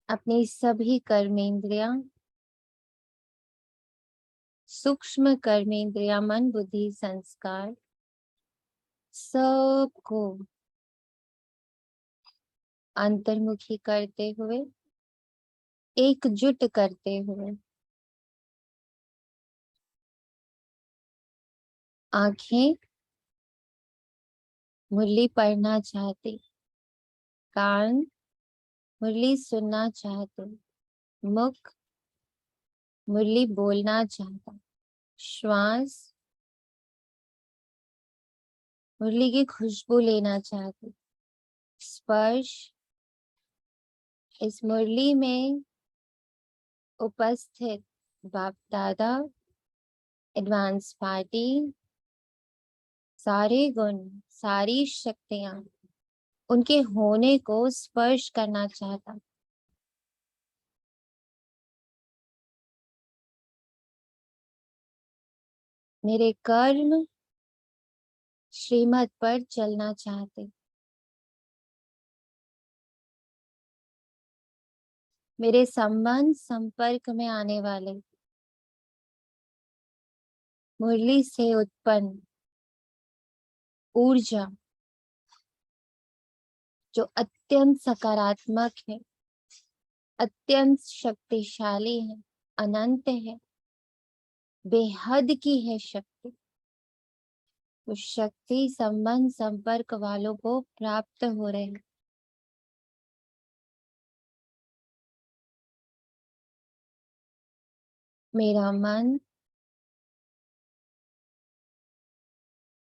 अपनी सभी कर्मेंद्रियां, सूक्ष्म कर्मेंद्रियां, मन बुद्धि संस्कार सबको अंतर्मुखी करते हुए, एकजुट करते हुए आंखें मुरली पढ़ना चाहते, कान मुरली सुनना चाहते, मुख मुरली बोलना चाहता, श्वास मुरली की खुशबू लेना चाहते, स्पर्श इस मुरली में उपस्थित बाप दादा, एडवांस पार्टी, सारे गुण, सारी शक्तियां, उनके होने को स्पर्श करना चाहता। मेरे कर्म श्रीमत पर चलना चाहते, मेरे संबंध संपर्क में आने वाले मुरली से उत्पन्न ऊर्जा जो अत्यंत सकारात्मक है, अत्यंत शक्तिशाली है, अनंत है, बेहद की है शक्ति, उस शक्ति संबंध संपर्क वालों को प्राप्त हो रहे हैं। मेरा मन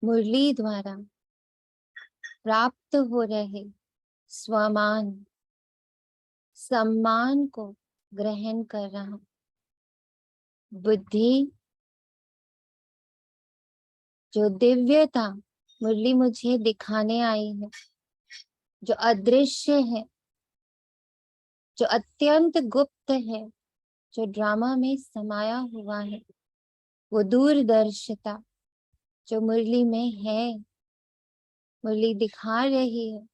मुरली द्वारा प्राप्त हो रहे स्वमान सम्मान को ग्रहण कर रहा। बुद्धि जो दिव्यता मुरली मुझे दिखाने आई है, जो अदृश्य है, जो अत्यंत गुप्त है, जो ड्रामा में समाया हुआ है, वो दूरदर्शिता जो मुरली में है, मुरली दिखा रही है,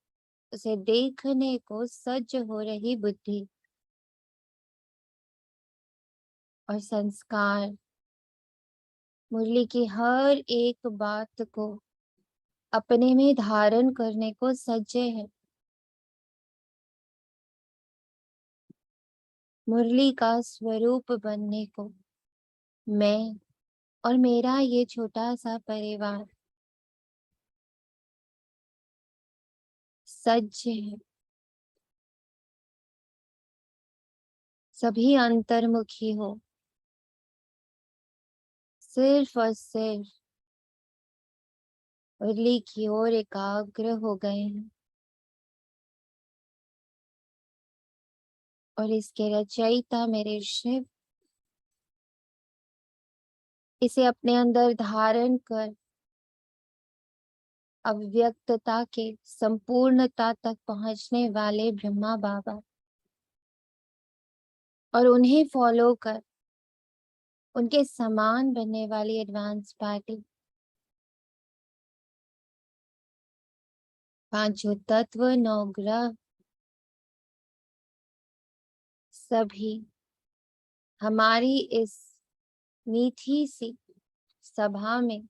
उसे देखने को सज्ज हो रही बुद्धि और संस्कार मुरली की हर एक बात को अपने में धारण करने को सज्ज है। मुरली का स्वरूप बनने को मैं और मेरा ये छोटा सा परिवार सज्ज है। सभी अंतर्मुखी हो, सिर्फ और सिर्फ मुरली की ओर एकाग्र हो गए हैं और इसके रचयिता मेरे शिव इसे अपने अंदर धारण कर अव्यक्तता के संपूर्णता तक पहुंचने वाले ब्रह्मा बाबा और उन्हें फॉलो कर उनके समान बनने वाली एडवांस पार्टी, पांचों तत्व, नौ ग्रह, सभी हमारी इस मीठी सी सभा में,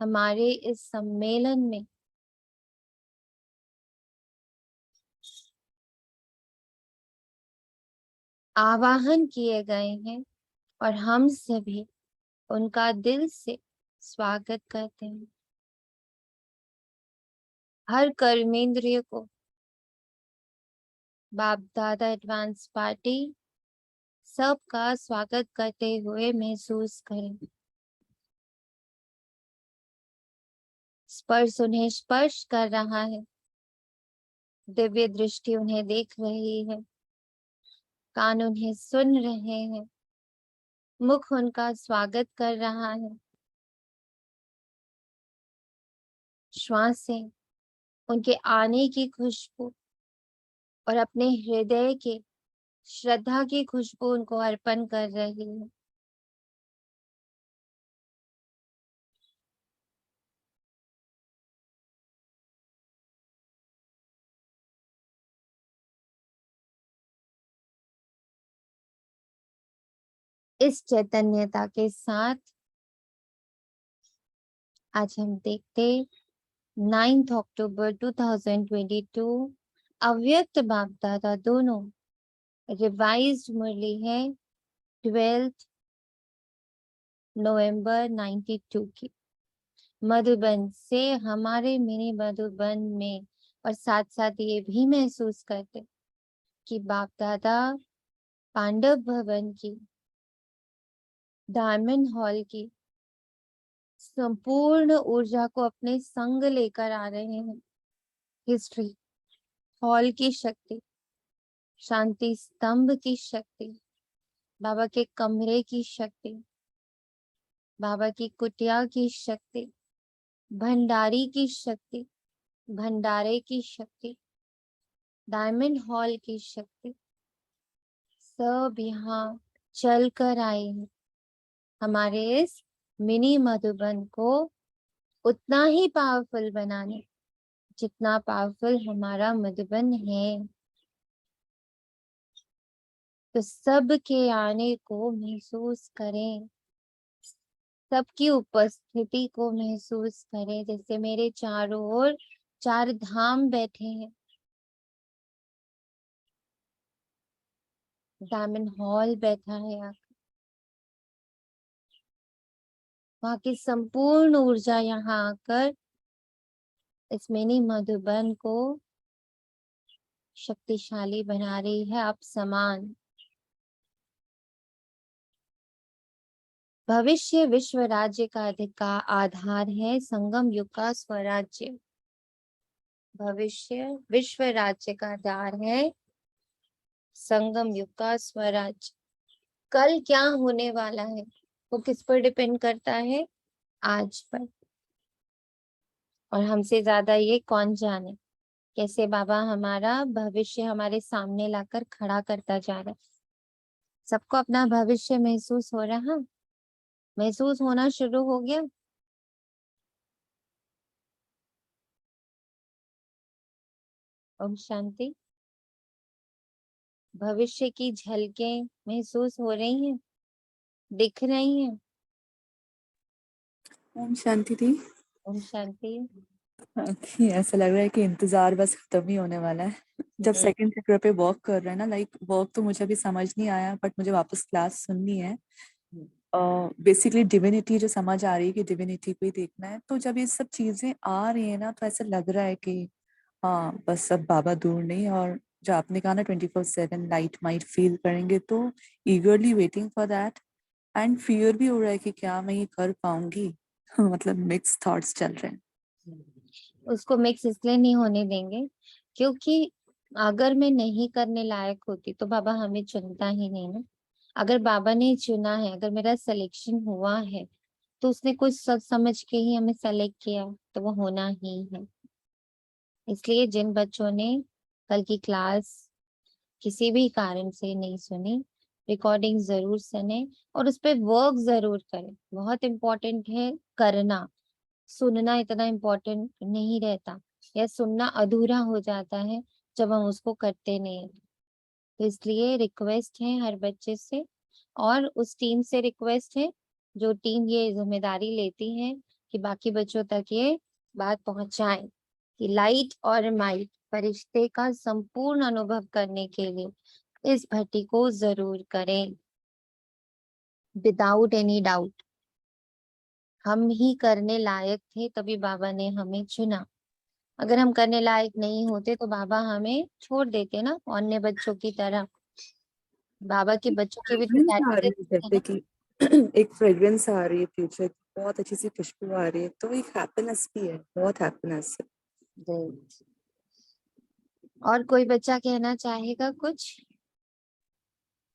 हमारे इस सम्मेलन में आवाहन किए गए हैं और हम सभी उनका दिल से स्वागत करते हैं। हर कर्मेंद्रिय को बाप दादा एडवांस पार्टी सबका स्वागत करते हुए महसूस करें। स्पर्श उन्हें स्पर्श कर रहा है, दिव्य दृष्टि उन्हें देख रही है, कान उन्हें सुन रहे हैं, मुख उनका स्वागत कर रहा है, श्वासें उनके आने की खुशबू और अपने हृदय के श्रद्धा की खुशबू उनको अर्पण कर रही है। इस चैतन्यता के साथ आज हम देखते 9 अक्टूबर 2022 अव्यक्त बाप दादा दोनों रिवाइज्ड मुरली है 12 नवंबर 92 की मधुबन से हमारे मिनी मधुबन में। और साथ साथ ये भी महसूस करते कि बाप दादा पांडव भवन की डायमंड हॉल की संपूर्ण ऊर्जा को अपने संग लेकर आ रहे हैं। हिस्ट्री हॉल की शक्ति, शांति स्तंभ की शक्ति, बाबा के कमरे की शक्ति, बाबा की कुटिया की शक्ति, भंडारी की शक्ति, भंडारे की शक्ति, डायमंड हॉल की शक्ति, सब यहाँ चल कर आए हैं हमारे इस मिनी मधुबन को उतना ही पावरफुल बनाने जितना पावरफुल हमारा मधुबन है। तो सबके आने को महसूस करें, सबकी उपस्थिति को महसूस करें। जैसे मेरे चारों ओर 4 धाम बैठे हैं। डायमंड हॉल बैठा है, वहां की संपूर्ण ऊर्जा यहाँ आकर इस मिनी मधुबन को शक्तिशाली बना रही है। आप समान भविष्य विश्व राज्य का अधिकार आधार है संगम युग का स्वराज्य। भविष्य विश्व राज्य का आधार है संगम युग का स्वराज्य। कल क्या होने वाला है वो किस पर डिपेंड करता है? आज पर। और हमसे ज्यादा ये कौन जाने कैसे बाबा हमारा भविष्य हमारे सामने लाकर खड़ा करता जा रहा है। सबको अपना भविष्य महसूस हो रहा, महसूस होना शुरू हो गया। ओम शांति। भविष्य की झलकें महसूस हो रही हैं, दिख रही हैं। ओम शांति थी। ओम शांति। ऐसा लग रहा है कि इंतजार बस खत्म ही होने वाला है। जब सेकंड चैप्टर पे वर्क कर रहे हैं ना, लाइक वर्क तो मुझे अभी समझ नहीं आया, बट मुझे वापस क्लास सुननी है। बेसिकली डिविनिटी जो समझ आ रही है कि डिविनिटी को ही देखना है। तो जब ये सब चीजें आ रही है ना, तो ऐसा लग रहा है कि हाँ बस अब बाबा दूर नहीं। और जो आपने कहा ना 24/7 लाइट माइट फील करेंगे, तो ईगरली waiting for that. And fear भी हो रहा है कि क्या मैं ये कर पाऊंगी। मतलब मिक्स थॉट्स चल रहे हैं। उसको मिक्स इसलिए नहीं होने देंगे क्योंकि अगर मैं नहीं करने लायक होती तो बाबा हमें चुनता ही नहीं ना। अगर बाबा ने चुना है, अगर मेरा सिलेक्शन हुआ है तो उसने कुछ सोच समझ के ही हमें सेलेक्ट किया, तो वो होना ही है। इसलिए जिन बच्चों ने कल की क्लास किसी भी कारण से नहीं सुनी, रिकॉर्डिंग जरूर सुने और उस पर वर्क जरूर करें। बहुत इम्पोर्टेंट है करना, सुनना इतना इम्पोर्टेंट नहीं रहता, या सुनना अधूरा हो जाता है जब हम उसको करते नहीं हैं। तो इसलिए रिक्वेस्ट है हर बच्चे से और उस टीम से रिक्वेस्ट है जो टीम ये जिम्मेदारी लेती है कि बाकी बच्चों तक ये बात पहुंचाए कि लाइट और माइट फरिश्ते का संपूर्ण अनुभव करने के लिए इस भट्टी को जरूर करें विदाउट एनी डाउट। हम ही करने लायक थे तभी बाबा ने हमें चुना। अगर हम करने लायक नहीं होते तो बाबा हमें छोड़ देते ना अन्य बच्चों की तरह। बाबा के बच्चों की भी तो फ्रेग्रेंस आ रही है, कैटेगरी है जैसे ना। कि एक फ्रेग्रेंस आ रही है फ्यूचर, बहुत अच्छी सी खुशबू आ रही है, तो एक हैप्पीनेस भी है, बहुत हैप्पीनेस है। Great. और कोई बच्चा कहना चाहेगा कुछ?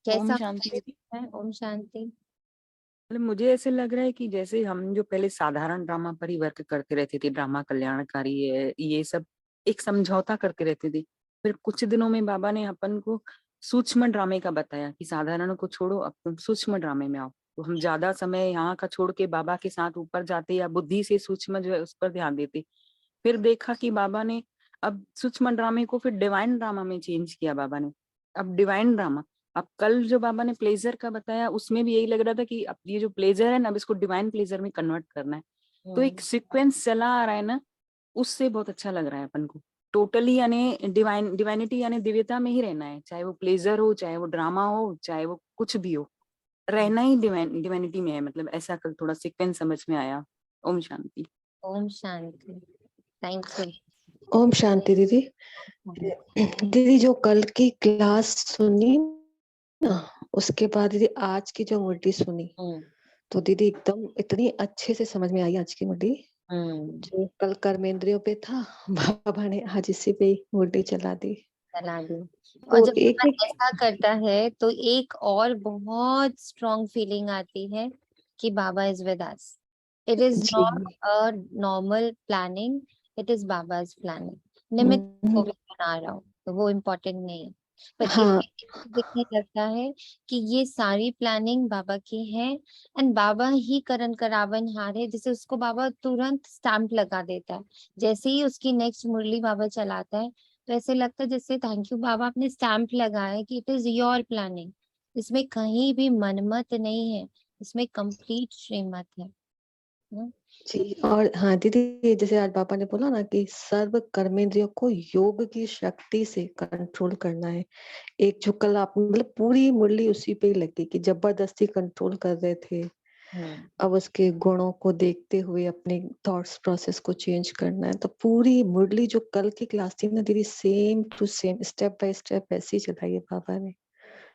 ओम कैसा शांति दीदी। है? ओम शांति। मतलब मुझे ऐसे लग रहा है कि जैसे हम जो पहले साधारण ड्रामा पर ही वर्क करते रहते थे, ड्रामा कल्याणकारी है ये सब, एक समझौता करते रहते थे। फिर कुछ दिनों में बाबा ने अपन को सूक्ष्म ड्रामे का बताया कि साधारण को छोड़ो, अब तुम सूक्ष्म ड्रामे में आओ। तो हम ज्यादा समय यहाँ का छोड़ के बाबा के साथ ऊपर जाते या बुद्धि से सूक्ष्म जो है उस पर ध्यान देते। फिर देखा कि बाबा ने अब सूक्ष्म ड्रामे को फिर डिवाइन ड्रामा में चेंज किया बाबा ने। अब डिवाइन ड्रामा अब कल जो बाबा ने प्लेजर का बताया उसमें भी यही लग रहा था कि अब ये जो प्लेजर है ना अब इसको डिवाइन प्लेजर में कन्वर्ट करना है। तो एक सीक्वेंस चला आ रहा है ना, उससे बहुत अच्छा लग रहा है अपन को। टोटली यानी डिवाइनिटी यानी दिव्यता में ही रहना है, चाहे वो प्लेजर हो, चाहे वो ड्रामा हो, चाहे वो कुछ भी हो, रहना ही डिवाइनिटी में है। मतलब ऐसा कल थोड़ा सीक्वेंस समझ में आया। ओम शांति। ओम शांति। Thank you. ओम शांति दीदी। दीदी जो कल की क्लास सुनी ना, उसके बाद दीदी आज की जो मुरली सुनी तो दीदी एकदम इतनी अच्छे से समझ में आई आज की मुरली। जो कल कर्मेंद्रियों पे था, बाबा ने आज इसी पे ही मुरली चला दी। चला दी। तो और जब एक बाबा ऐसा करता है तो एक और बहुत स्ट्रॉन्ग फीलिंग आती है कि Baba is with us. It is जी not a normal planning, it is Baba's planning. निमित्त को भी बना रहा हूँ तो वो इम्पोर्टेंट नहीं है, पर हाँ इसमें दिखने लगता है कि ये सारी प्लानिंग बाबा की है एंड बाबा ही करण करावन हार है, जिसे उसको बाबा तुरंत स्टैंप लगा देता है। जैसे ही उसकी नेक्स्ट मुरली बाबा चलाता है तो ऐसे लगता है जैसे थैंक यू बाबा, आपने स्टैंप लगाया कि इट इज योर प्लानिंग। इसमें कहीं भी मनमत नहीं है, इसमें कंप्लीट श्रीमत है ना? जी। और हाँ दीदी, जैसे आज बाबा ने बोला ना कि सर्व कर्मेंद्रियों को योग की शक्ति से कंट्रोल करना है। एक जो कल आप मतलब पूरी मुरली उसी पे ही लगी कि जबरदस्ती कंट्रोल कर रहे थे, अब उसके गुणों को देखते हुए अपने थॉट्स प्रोसेस को चेंज करना है। तो पूरी मुरली जो कल की क्लास थी ना दीदी, same to same step by step ऐसे ही चलाई है बाबा ने।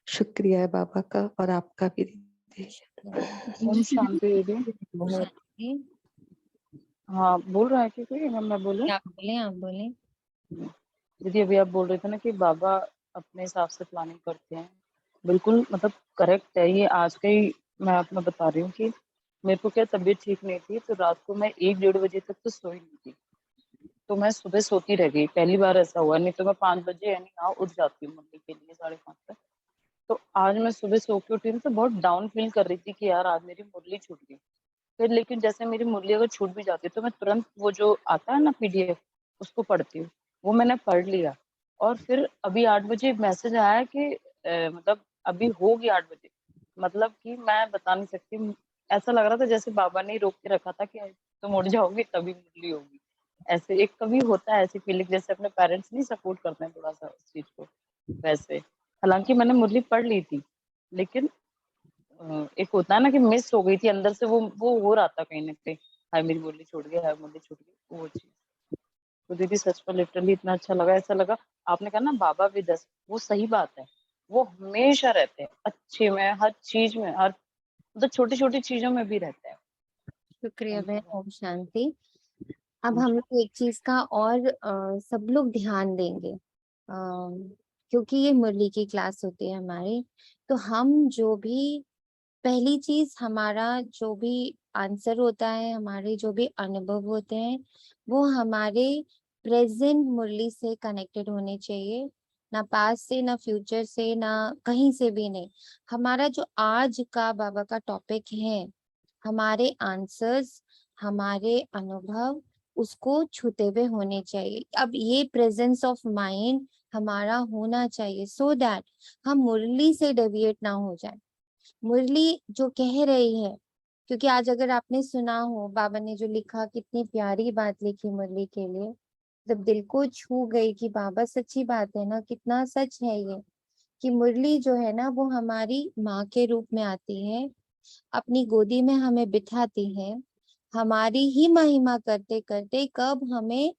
शुक्रिया है बाबा का और आपका भी दीदी। ओम शांति दीदी। शांति। हाँ, बोल रहा है कि कोई? मैं बोलूं? आप बोले, आप बोले। दीदी अभी आप बोल रहे थे ना कि बाबा अपने हिसाब से प्लानिंग करते हैं, बिल्कुल मतलब करेक्ट है ये। आज का ही मैं अपना बता रही हूँ कि मेरे को क्या तबीयत ठीक नहीं थी, तो रात को मैं 1-1:30 बजे तक तो सोई नहीं थी, तो मैं सुबह सोती रह गई। पहली बार ऐसा हुआ, नहीं तो मैं 5 बजे यानी यहाँ उठ जाती हूँ मंदिर के लिए 5:30 तक। तो आज मैं सुबह सो के उठी तो बहुत डाउन फील कर रही थी कि यार आज मेरी मुरली छूट गई। फिर लेकिन जैसे मेरी मुरली अगर छूट भी जाती तो मैं तुरंत वो जो आता है ना पीडीएफ, उसको पढ़ती हूँ। वो मैंने पढ़ लिया और फिर अभी 8 बजे मैसेज आया कि मतलब अभी होगी 8 बजे। मतलब कि मैं बता नहीं सकती, ऐसा लग रहा था जैसे बाबा ने रोक के रखा था कि तुम उठ जाओगी तभी मुरली होगी। ऐसे एक कभी होता है ऐसी फीलिंग, जैसे अपने पेरेंट्स नहीं सपोर्ट करते हैं थोड़ा सा उस चीज को, वैसे। हालांकि मैंने मुरली पढ़ ली थी, लेकिन एक होता है ना कि मिस हो गई थी अंदर से, वो हो रहा था कहीं ना कहीं, हाय मेरी मुरली छूट गई, हाय मुरली छूट गई, वो चीज। तो दीदी सच में लिटरली इतना अच्छा लगा, ऐसा लगा आपने कहा ना बाबा विद अस, वो सही बात है। वो हमेशा रहते हैं, अच्छे में, हर चीज में, हर मतलब छोटी छोटी चीजों में भी रहते हैं। शुक्रिया Thank you बहन। बहुत। ओम शांति। अब ओम हम शांति। लोग एक चीज का और सब लोग ध्यान देंगे, क्योंकि ये मुरली की क्लास होती है हमारी, तो हम जो भी पहली चीज, हमारा जो भी आंसर होता है, हमारे जो भी अनुभव होते हैं, वो हमारे प्रेजेंट मुरली से कनेक्टेड होने चाहिए, ना पास से, ना फ्यूचर से, ना कहीं से भी नहीं। हमारा जो आज का बाबा का टॉपिक है, हमारे आंसर्स, हमारे अनुभव उसको छूते हुए होने चाहिए। अब ये प्रेजेंस ऑफ माइंड हमारा होना चाहिए सो दैट हम मुरली से डेविएट ना हो जाए। मुरली जो कह रही है, क्योंकि आज अगर आपने सुना हो बाबा ने जो लिखा, कितनी प्यारी बात लिखी मुरली के लिए, जब दिल को छू गई कि बाबा सच्ची बात है ना, कितना सच है ये, कि मुरली जो है ना वो हमारी माँ के रूप में आती है, अपनी गोदी में हमें बिठाती है, हमारी ही महिमा करते करते कब हमें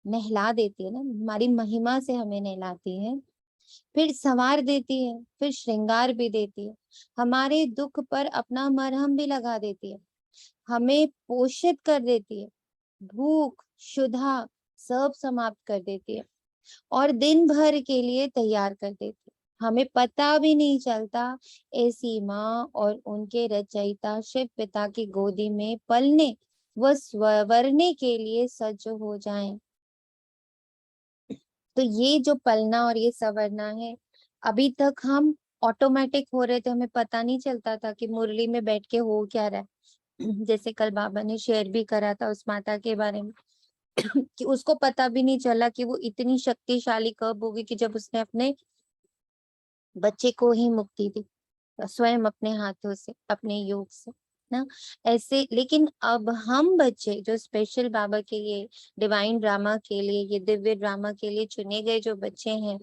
नहला देती है ना, हमारी महिमा से हमें नहलाती है, फिर संवार देती है, फिर श्रृंगार भी देती है, हमारे दुख पर अपना मरहम भी लगा देती है, हमें पोषित कर देती है, भूख क्षुधा सब समाप्त कर देती है और दिन भर के लिए तैयार कर देती है। हमें पता भी नहीं चलता ऐसी माँ और उनके रचयिता शिव पिता की गोदी में पलने व स्वरने के लिए सज्ज हो जाएं। तो ये जो पलना और ये संवरना है, अभी तक हम ऑटोमेटिक हो रहे थे, हमें पता नहीं चलता था कि मुरली में बैठ के हो क्या रहा है। जैसे कल बाबा ने शेयर भी करा था उस माता के बारे में कि उसको पता भी नहीं चला कि वो इतनी शक्तिशाली कब होगी कि जब उसने अपने बच्चे को ही मुक्ति दी स्वयं अपने हाथों से, अपने योग से ना। ऐसे लेकिन अब हम बच्चे जो स्पेशल बाबा के लिए, डिवाइन ड्रामा के लिए, ये दिव्य ड्रामा के लिए चुने गए जो बच्चे हैं,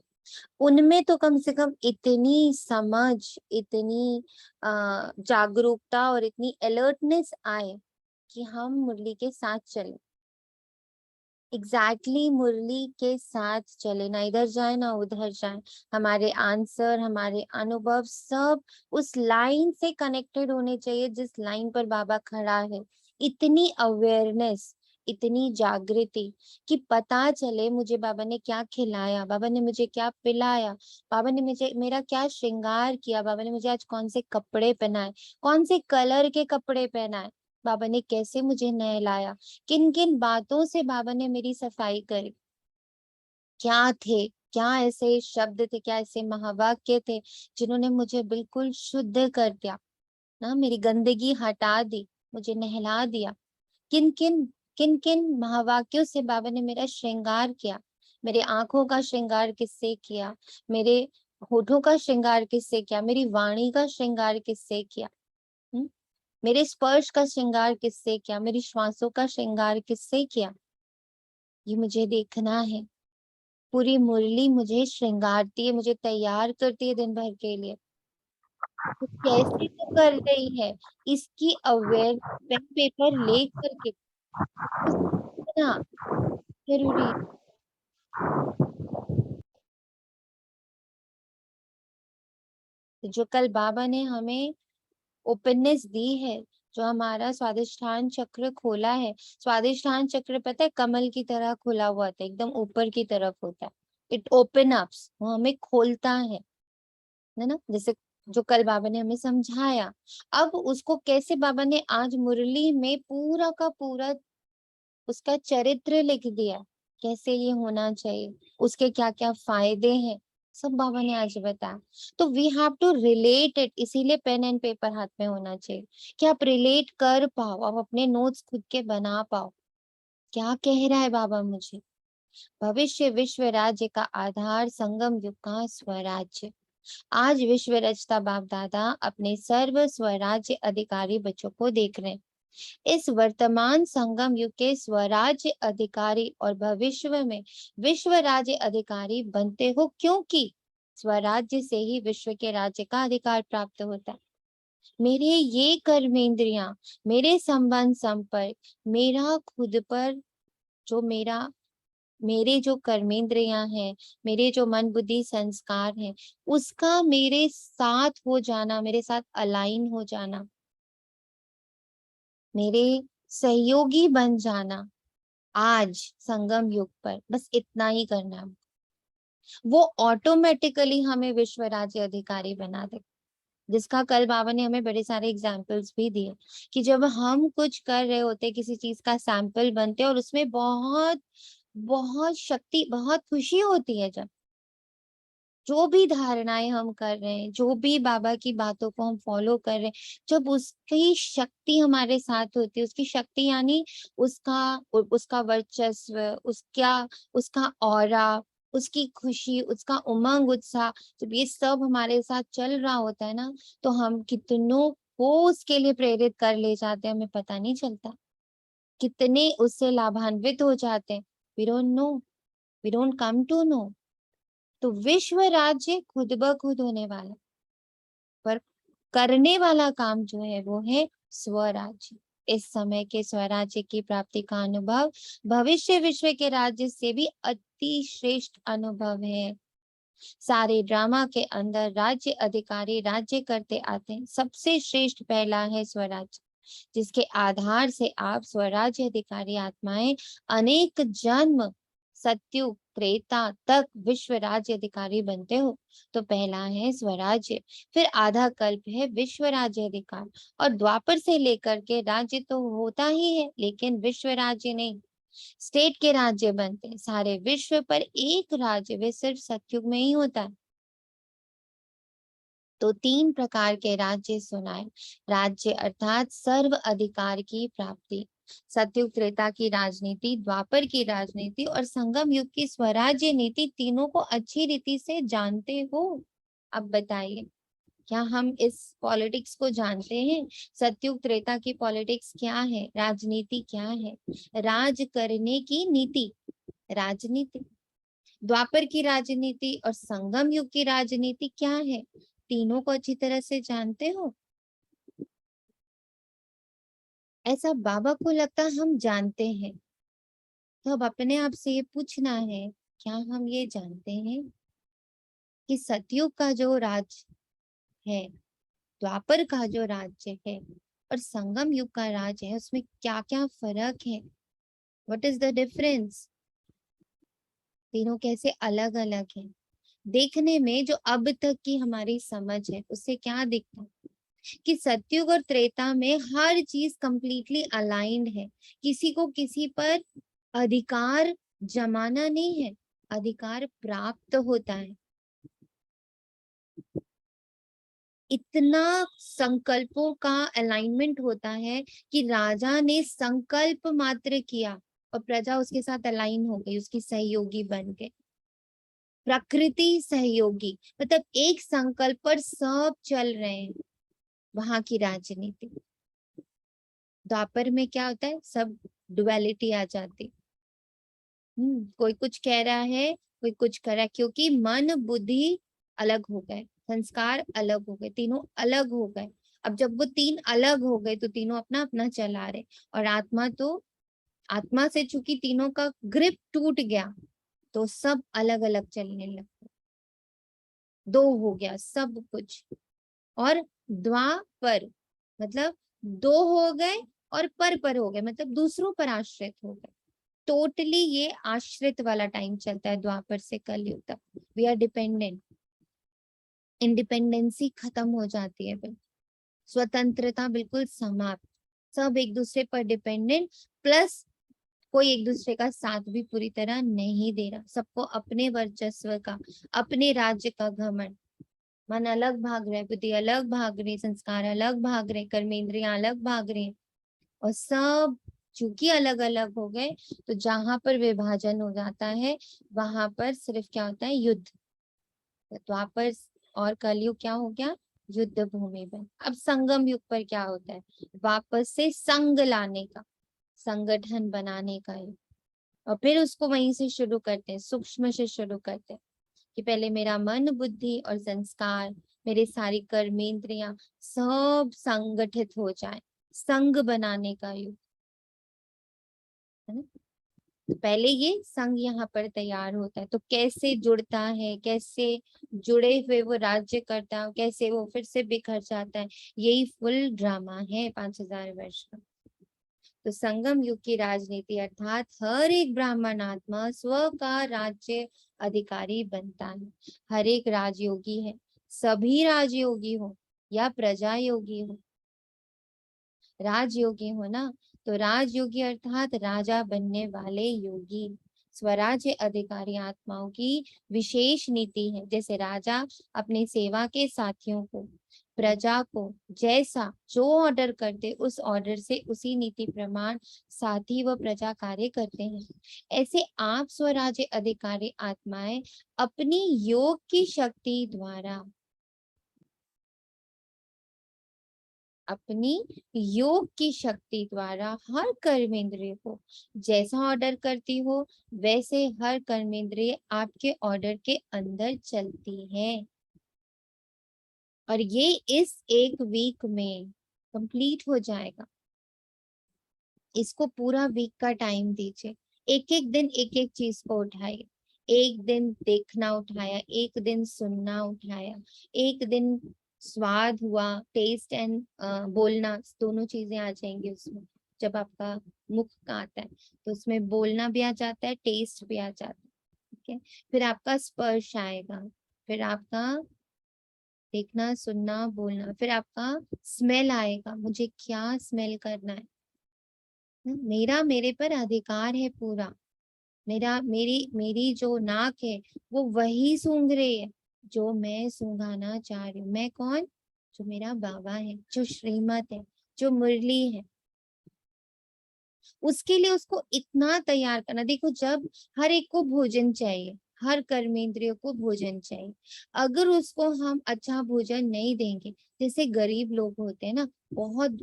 उनमें तो कम से कम इतनी समझ, इतनी जागरूकता और इतनी अलर्टनेस आए कि हम मुरली के साथ चले, एग्जैक्टली मुरली के साथ चले, ना इधर जाए ना उधर जाए। हमारे आंसर, हमारे अनुभव सब उस लाइन से कनेक्टेड होने चाहिए जिस लाइन पर बाबा खड़ा है। इतनी अवेयरनेस, इतनी जागृति कि पता चले मुझे बाबा ने क्या खिलाया, बाबा ने मुझे क्या पिलाया, बाबा ने मुझे मेरा क्या श्रृंगार किया, बाबा ने मुझे आज कौन से कपड़े पहनाए, कौन से कलर के कपड़े पहनाए, बाबा ने कैसे मुझे नहलाया, किन किन बातों से बाबा ने मेरी सफाई करी, क्या थे, क्या ऐसे शब्द थे, क्या ऐसे महावाक्य थे जिन्होंने मुझे बिल्कुल शुद्ध कर दिया ना, मेरी गंदगी हटा दी, मुझे नहला दिया। किन किन किन किन महावाक्यों से बाबा ने मेरा श्रृंगार किया, मेरे आंखों का श्रृंगार किससे किया, मेरे होठों का श्रृंगार किससे किया, मेरी वाणी का श्रृंगार किससे किया, मेरे स्पर्श का श्रृंगार किससे किया, मेरी श्वासों का श्रृंगार किससे किया, ये मुझे देखना है। पूरी मुरली मुझे श्रृंगारती है, मुझे तैयार करती है दिन भर के लिए। तो कैसे तो कर रही है, इसकी अवेयर पेन पेपर ले करके सीखना जरूरी है। तो जो कल बाबा ने हमें ओपननेस दी है, जो हमारा स्वादिष्ठान चक्र खोला है, स्वादिष्ठान चक्र पता है कमल की तरह खुला हुआ था, एकदम ऊपर की तरफ होता है, इट ओपन अप्स, वो हमें खोलता है ना, जैसे जो कल बाबा ने हमें समझाया। अब उसको कैसे बाबा ने आज मुरली में पूरा का पूरा उसका चरित्र लिख दिया, कैसे ये होना चाहिए, उसके क्या क्या फायदे हैं, सब बाबा ने आज बताया। तो we have to relate it, इसीलिए पेन एंड पेपर हाथ में होना चाहिए कि आप रिलेट कर पाओ, आप अपने नोट्स खुद के बना पाओ। क्या कह रहा है बाबा मुझे, भविष्य विश्व राज्य का आधार संगम युग का स्वराज्य। आज विश्व रचता बाप दादा अपने सर्व स्वराज्य अधिकारी बच्चों को देख रहे हैं। इस वर्तमान संगम युग के स्वराज्य अधिकारी और भविष्य में विश्व राज्य अधिकारी बनते हो, क्योंकि स्वराज्य से ही विश्व के राज्य का अधिकार प्राप्त होता है। मेरे ये कर्मेंद्रियां, मेरे संबंध संपर्क, मेरा खुद पर जो मेरे जो कर्मेंद्रियां हैं, मेरे जो मन बुद्धि संस्कार हैं, उसका मेरे साथ हो जाना, मेरे साथ अलाइन हो जाना, मेरे सहयोगी बन जाना, आज संगम युग पर बस इतना ही करना है, वो ऑटोमेटिकली हमें विश्व राज्य अधिकारी बना दे। जिसका कल बाबा ने हमें बड़े सारे एग्जाम्पल्स भी दिए कि जब हम कुछ कर रहे होते, किसी चीज का सैंपल बनते और उसमें बहुत बहुत शक्ति, बहुत खुशी होती है, जब जो भी धारणाएं हम कर रहे हैं, जो भी बाबा की बातों को हम फॉलो कर रहे हैं, जब उसकी शक्ति हमारे साथ होती है, उसकी शक्ति यानी उसका उसका वर्चस्व, उसका ऑरा, उसकी खुशी, उसका उमंग उत्साह, जब ये सब हमारे साथ चल रहा होता है ना, तो हम कितनों को उसके लिए प्रेरित कर ले जाते हैं, हमें पता नहीं चलता, कितने उससे लाभान्वित हो जाते हैं। We don't know, we don't come to know. तो विश्व राज्य खुद ब खुद होने वाला, पर करने वाला काम जो है वो है स्वराज्य। इस समय के स्वराज्य की प्राप्ति का अनुभव भविष्य विश्व के राज्य से भी अति श्रेष्ठ अनुभव है। सारे ड्रामा के अंदर राज्य अधिकारी राज्य करते आते हैं, सबसे श्रेष्ठ पहला है स्वराज्य, जिसके आधार से आप स्वराज्य अधिकारी आत्माएं अनेक जन्म सत्युग त्रेता तक विश्व राज्य अधिकारी बनते हो। तो पहला है स्वराज्य, फिर आधा कल्प है विश्व राज्य अधिकार, और द्वापर से लेकर के राज्य तो होता ही है, लेकिन विश्व राज्य नहीं, स्टेट के राज्य बनते हैं। सारे विश्व पर एक राज्य वे सिर्फ सतयुग में ही होता है। तो 3 प्रकार के राज्य सुनाए। राज्य अर्थात सर्व अधिकार की प्राप्ति, सतयुग त्रेता की राजनीति, द्वापर की राजनीति और संगम युग की स्वराज्य नीति, तीनों को अच्छी रीति से जानते हो। अब बताइए, क्या हम इस पॉलिटिक्स को जानते हैं? सतयुग त्रेता की पॉलिटिक्स क्या है, राजनीति क्या है? राज करने की नीति, राजनीति। द्वापर की राजनीति और संगम युग की राजनीति क्या है? तीनों को अच्छी तरह से जानते हो? ऐसा बाबा को लगता हम जानते हैं, तो अब अपने आप से ये पूछना है, क्या हम ये जानते हैं कि सतयुग का जो राज है, द्वापर का जो राज्य है और संगम युग का राज है, उसमें क्या क्या फर्क है? What is the difference? तीनों कैसे अलग अलग हैं? देखने में जो अब तक की हमारी समझ है उससे क्या दिखता है कि सतयुग और त्रेता में हर चीज कंप्लीटली अलाइंड है, किसी को किसी पर अधिकार जमाना नहीं है, अधिकार प्राप्त होता है। इतना संकल्पों का अलाइनमेंट होता है कि राजा ने संकल्प मात्र किया और प्रजा उसके साथ अलाइन हो गई, उसकी सहयोगी बन गई। प्रकृति सहयोगी, मतलब एक संकल्प पर सब चल रहे हैं। वहां की राजनीति। द्वापर में क्या होता है, सब डुअलिटी आ जाती। कोई कुछ कह रहा है, कोई कुछ कर रहा है, क्योंकि मन बुद्धि अलग हो गए, संस्कार अलग हो गए, तीनों अलग हो गए। अब जब वो तीन अलग हो गए तो तीनों अपना अपना चला रहे, और आत्मा से चूंकि तीनों का ग्रिप टूट गया तो सब अलग अलग चलने लगे, दो हो गया सब कुछ। और द्वापर मतलब दो हो गए और पर हो गए, मतलब दूसरों पर आश्रित हो गए। टोटली ये आश्रित वाला टाइम चलता है द्वापर से कलयुग तक। वी आर डिपेंडेंट, इंडिपेंडेंसी खत्म हो जाती है, बिल्कुल स्वतंत्रता बिल्कुल समाप्त। सब एक दूसरे पर डिपेंडेंट, प्लस कोई एक दूसरे का साथ भी पूरी तरह नहीं दे रहा। सबको अपने वर्चस्व का, अपने राज्य का घमंड। मन अलग भाग रहे, बुद्धि अलग भाग रही, संस्कार अलग भाग रहे, कर्मेंद्रियां अलग भाग रही, और सब चूंकि अलग अलग हो गए तो जहां पर विभाजन हो जाता है वहां पर सिर्फ क्या होता है, युद्ध। द्वापर और कलयुग क्या हो गया, युद्ध भूमि बन। अब संगम युग पर क्या होता है, वापस से संग लाने का, संगठन बनाने का युग। और फिर उसको वहीं से शुरू करते हैं, सूक्ष्म से शुरू करते हैं कि पहले मेरा मन बुद्धि और संस्कार, मेरे सारी कर्मेंद्रियां सब संगठित हो जाए, संग बनाने का युग है ना। तो पहले ये संघ यहाँ पर तैयार होता है, तो कैसे जुड़ता है, कैसे जुड़े हुए वो राज्य करता है, कैसे वो फिर से बिखर जाता है, यही फुल ड्रामा है 5000 वर्ष का। तो संगम युग की राजनीति अर्थात हर एक ब्राह्मण आत्मा स्व का राज्य अधिकारी बनता है। हर एक राजयोगी है, सभी राजयोगी हो या प्रजा योगी हो, राजयोगी हो ना, तो राजयोगी अर्थात राजा बनने वाले योगी। स्वराज्य अधिकारी आत्माओं की विशेष नीति है। जैसे राजा अपने सेवा के साथियों को, प्रजा को जैसा जो ऑर्डर करते, उस ऑर्डर से उसी नीति प्रमाण साथी व प्रजा कार्य करते हैं। ऐसे आप स्वराज्य अधिकारी आत्माएं अपनी योग की शक्ति द्वारा, अपनी योग की शक्ति द्वारा हर कर्मेंद्रिय को जैसा ऑर्डर करती हो, वैसे हर कर्मेंद्रिय आपके ऑर्डर के अंदर चलती है। और ये इस एक वीक में कंप्लीट हो जाएगा। इसको पूरा वीक का टाइम दीजिए, एक एक दिन एक एक चीज को उठाइए। एक दिन देखना उठाया, एक दिन सुनना उठाया, एक दिन स्वाद हुआ, टेस्ट एंड बोलना, दोनों चीजें आ जाएंगी उसमें। जब आपका मुख का आता है तो उसमें बोलना भी आ जाता है, टेस्ट भी आ जाता है, ठीक है। फिर आपका स्पर्श आएगा, फिर आपका देखना सुनना बोलना, फिर आपका स्मेल आएगा, मुझे क्या स्मेल करना है, मेरा मेरे पर अधिकार है पूरा। मेरा मेरी मेरी जो नाक है वो वही सूंघ रही है जो मैं सूंघाना चाह रही हूँ। मैं कौन, जो मेरा बाबा है, जो श्रीमत है, जो मुरली है। उसके लिए उसको इतना तैयार करना। देखो, जब हर एक को भोजन चाहिए, हर कर्मेंद्रिय को भोजन चाहिए। अगर उसको हम अच्छा भोजन नहीं देंगे, जैसे गरीब लोग होते हैं ना, बहुत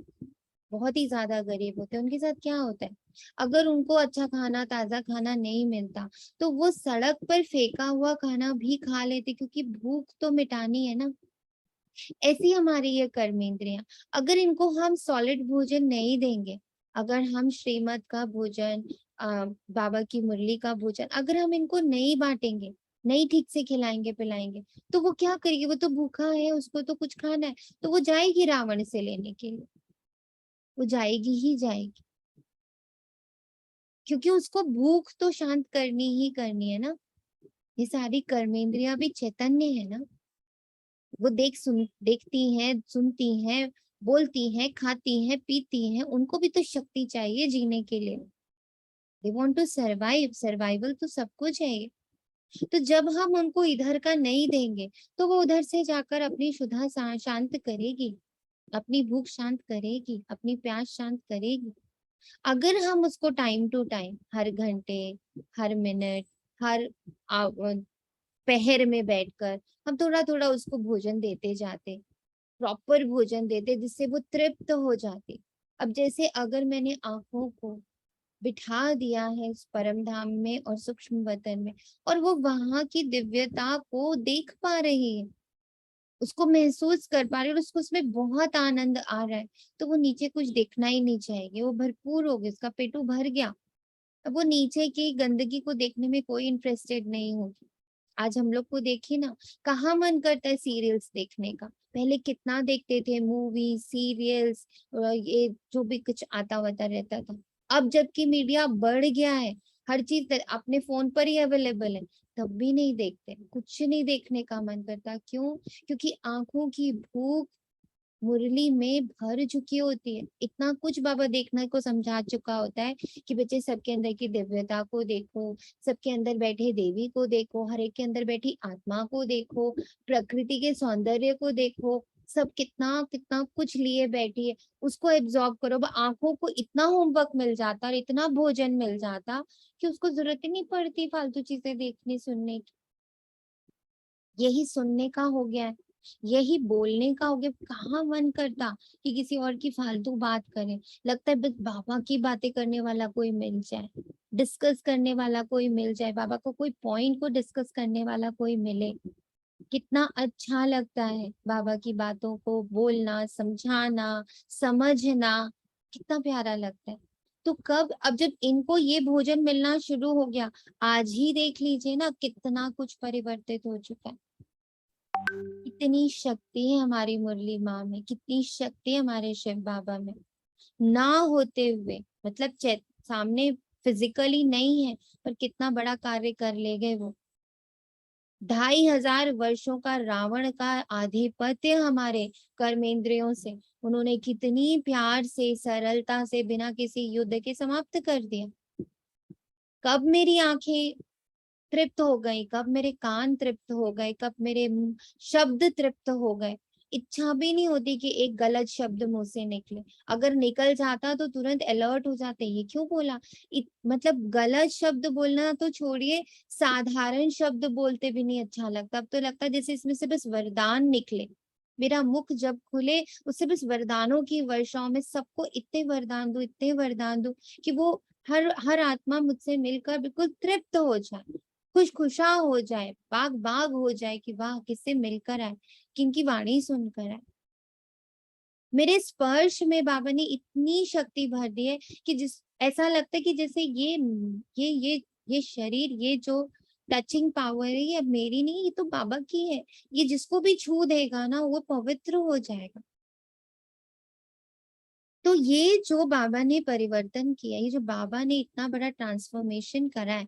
बहुत ही ज्यादा गरीब होते हैं, उनके साथ क्या होता है, अगर उनको अच्छा खाना, ताजा खाना नहीं मिलता तो वो सड़क पर फेंका हुआ खाना भी खा लेते, क्योंकि भूख तो मिटानी है ना। ऐसी हमारी ये कर्मेंद्रियां, अगर इनको हम सॉलिड भोजन नहीं देंगे, अगर हम श्रीमत का भोजन, बाबा की मुरली का भोजन अगर हम इनको नहीं बांटेंगे, नहीं ठीक से खिलाएंगे पिलाएंगे, तो वो क्या करेगी, वो तो भूखा है, उसको तो कुछ खाना है, तो वो जाएगी रावण से लेने के लिए, वो जाएगी ही जाएगी, क्योंकि उसको भूख तो शांत करनी ही करनी है ना। ये सारी कर्मेंद्रियां भी चैतन्य है ना, वो देखती हैं, सुनती हैं, बोलती हैं, खाती हैं, पीती हैं, उनको भी तो शक्ति चाहिए जीने के लिए। They want to survive, survival तो सबको चाहिए। तो जब हम उनको इधर का नहीं देंगे, तो वो उधर से जाकर अपनी शुद्धा शांत करेगी, अपनी भूख शांत करेगी, अपनी प्यास शांत करेगी। अगर हम उसको टाइम टू टाइम, हर घंटे, हर मिनट, हर पहर में बैठकर हम थोड़ा थोड़ा उसको भोजन देते जाते, प्रॉपर भोजन देते, जिससे वो तृप्त हो जाते। अब जैसे अगर मैंने आंखों को बिठा दिया है इस परम धाम में और सूक्ष्म वतन में, और वो वहां की दिव्यता को देख पा रही है, उसको महसूस कर पा रही है, और उसको उसमें बहुत आनंद आ रहा है, तो वो नीचे कुछ देखना ही नहीं चाहेगी, वो भरपूर हो गया, उसका पेटू भर गया। अब वो नीचे की गंदगी को देखने में कोई इंटरेस्टेड नहीं होगी। आज हम लोग को देखिए ना, कहाँ मन करता है सीरियल्स देखने का, पहले कितना देखते थे मूवी सीरियल्स, ये जो भी कुछ आता वाता रहता था। अब जबकि मीडिया बढ़ गया है, हर चीज अपने फोन पर ही अवेलेबल है, तब भी नहीं देखते, कुछ नहीं देखने का मन करता। क्यों? क्योंकि आंखों की भूख मुरली में भर चुकी होती है। इतना कुछ बाबा देखने को समझा चुका होता है कि बच्चे सबके अंदर की दिव्यता को देखो, सबके अंदर बैठे देवी को देखो, हर एक के अंदर बैठी आत्मा को देखो, प्रकृति के सौंदर्य को देखो, सब कितना कितना कुछ लिए बैठी है, उसको एब्जॉर्ब करो। अब आंखों को इतना होमवर्क मिल जाता और इतना भोजन मिल जाता कि उसको जरूरत ही नहीं पड़ती फालतू चीजें देखने सुनने की। यही सुनने का हो गया है, यही बोलने का हो गया। कहाँ मन करता कि किसी और की फालतू बात करें, लगता है बस बाबा की बातें करने वाला कोई मिल जाए, डिस्कस करने वाला कोई मिल जाए, बाबा को कोई पॉइंट को डिस्कस करने वाला कोई मिले, कितना अच्छा लगता है बाबा की बातों को बोलना, समझाना, समझना, कितना प्यारा लगता है। तो कब, अब जब इनको ये भोजन मिलना शुरू हो गया, आज ही देख लीजिए ना कितना कुछ परिवर्तित हो चुका है। कितनी शक्ति है हमारी मुरली माँ में, कितनी शक्ति है हमारे शिव बाबा में, ना होते हुए, मतलब सामने फिजिकली नहीं है, पर कितना बड़ा कार्य कर ले गए वो। 2500 वर्षों का रावण का आधिपत्य हमारे कर्मेंद्रियों से उन्होंने कितनी प्यार से, सरलता से, बिना किसी युद्ध के समाप्त कर दिया। कब मेरी आंखें तृप्त हो गई, कब मेरे कान तृप्त हो गए, कब मेरे शब्द तृप्त हो गए। इच्छा भी नहीं होती कि एक गलत शब्द मुंह से निकले, अगर निकल जाता तो तुरंत अलर्ट हो जाते, ये क्यों बोला। मतलब गलत शब्द बोलना तो छोड़िए, साधारण शब्द बोलते भी नहीं अच्छा लगता। अब तो लगता है जैसे इसमें से बस वरदान निकले, मेरा मुख जब खुले उससे बस वरदानों की वर्षाओं में सबको इतने वरदान दो, इतने वरदान दो कि वो हर हर आत्मा मुझसे मिलकर बिल्कुल तृप्त हो जाए, खुशखुशा हो जाए, बाग बाग हो जाए कि वाह किससे मिलकर आए, किनकी वाणी सुनकर आए। मेरे स्पर्श में बाबा ने इतनी शक्ति भर दी है कि जिस ऐसा लगता है कि जैसे ये शरीर, ये जो टचिंग पावर है, ये अब मेरी नहीं, ये तो बाबा की है। ये जिसको भी छू देगा ना वो पवित्र हो जाएगा। तो ये जो बाबा ने परिवर्तन किया, ये जो बाबा ने इतना बड़ा ट्रांसफॉर्मेशन करा है,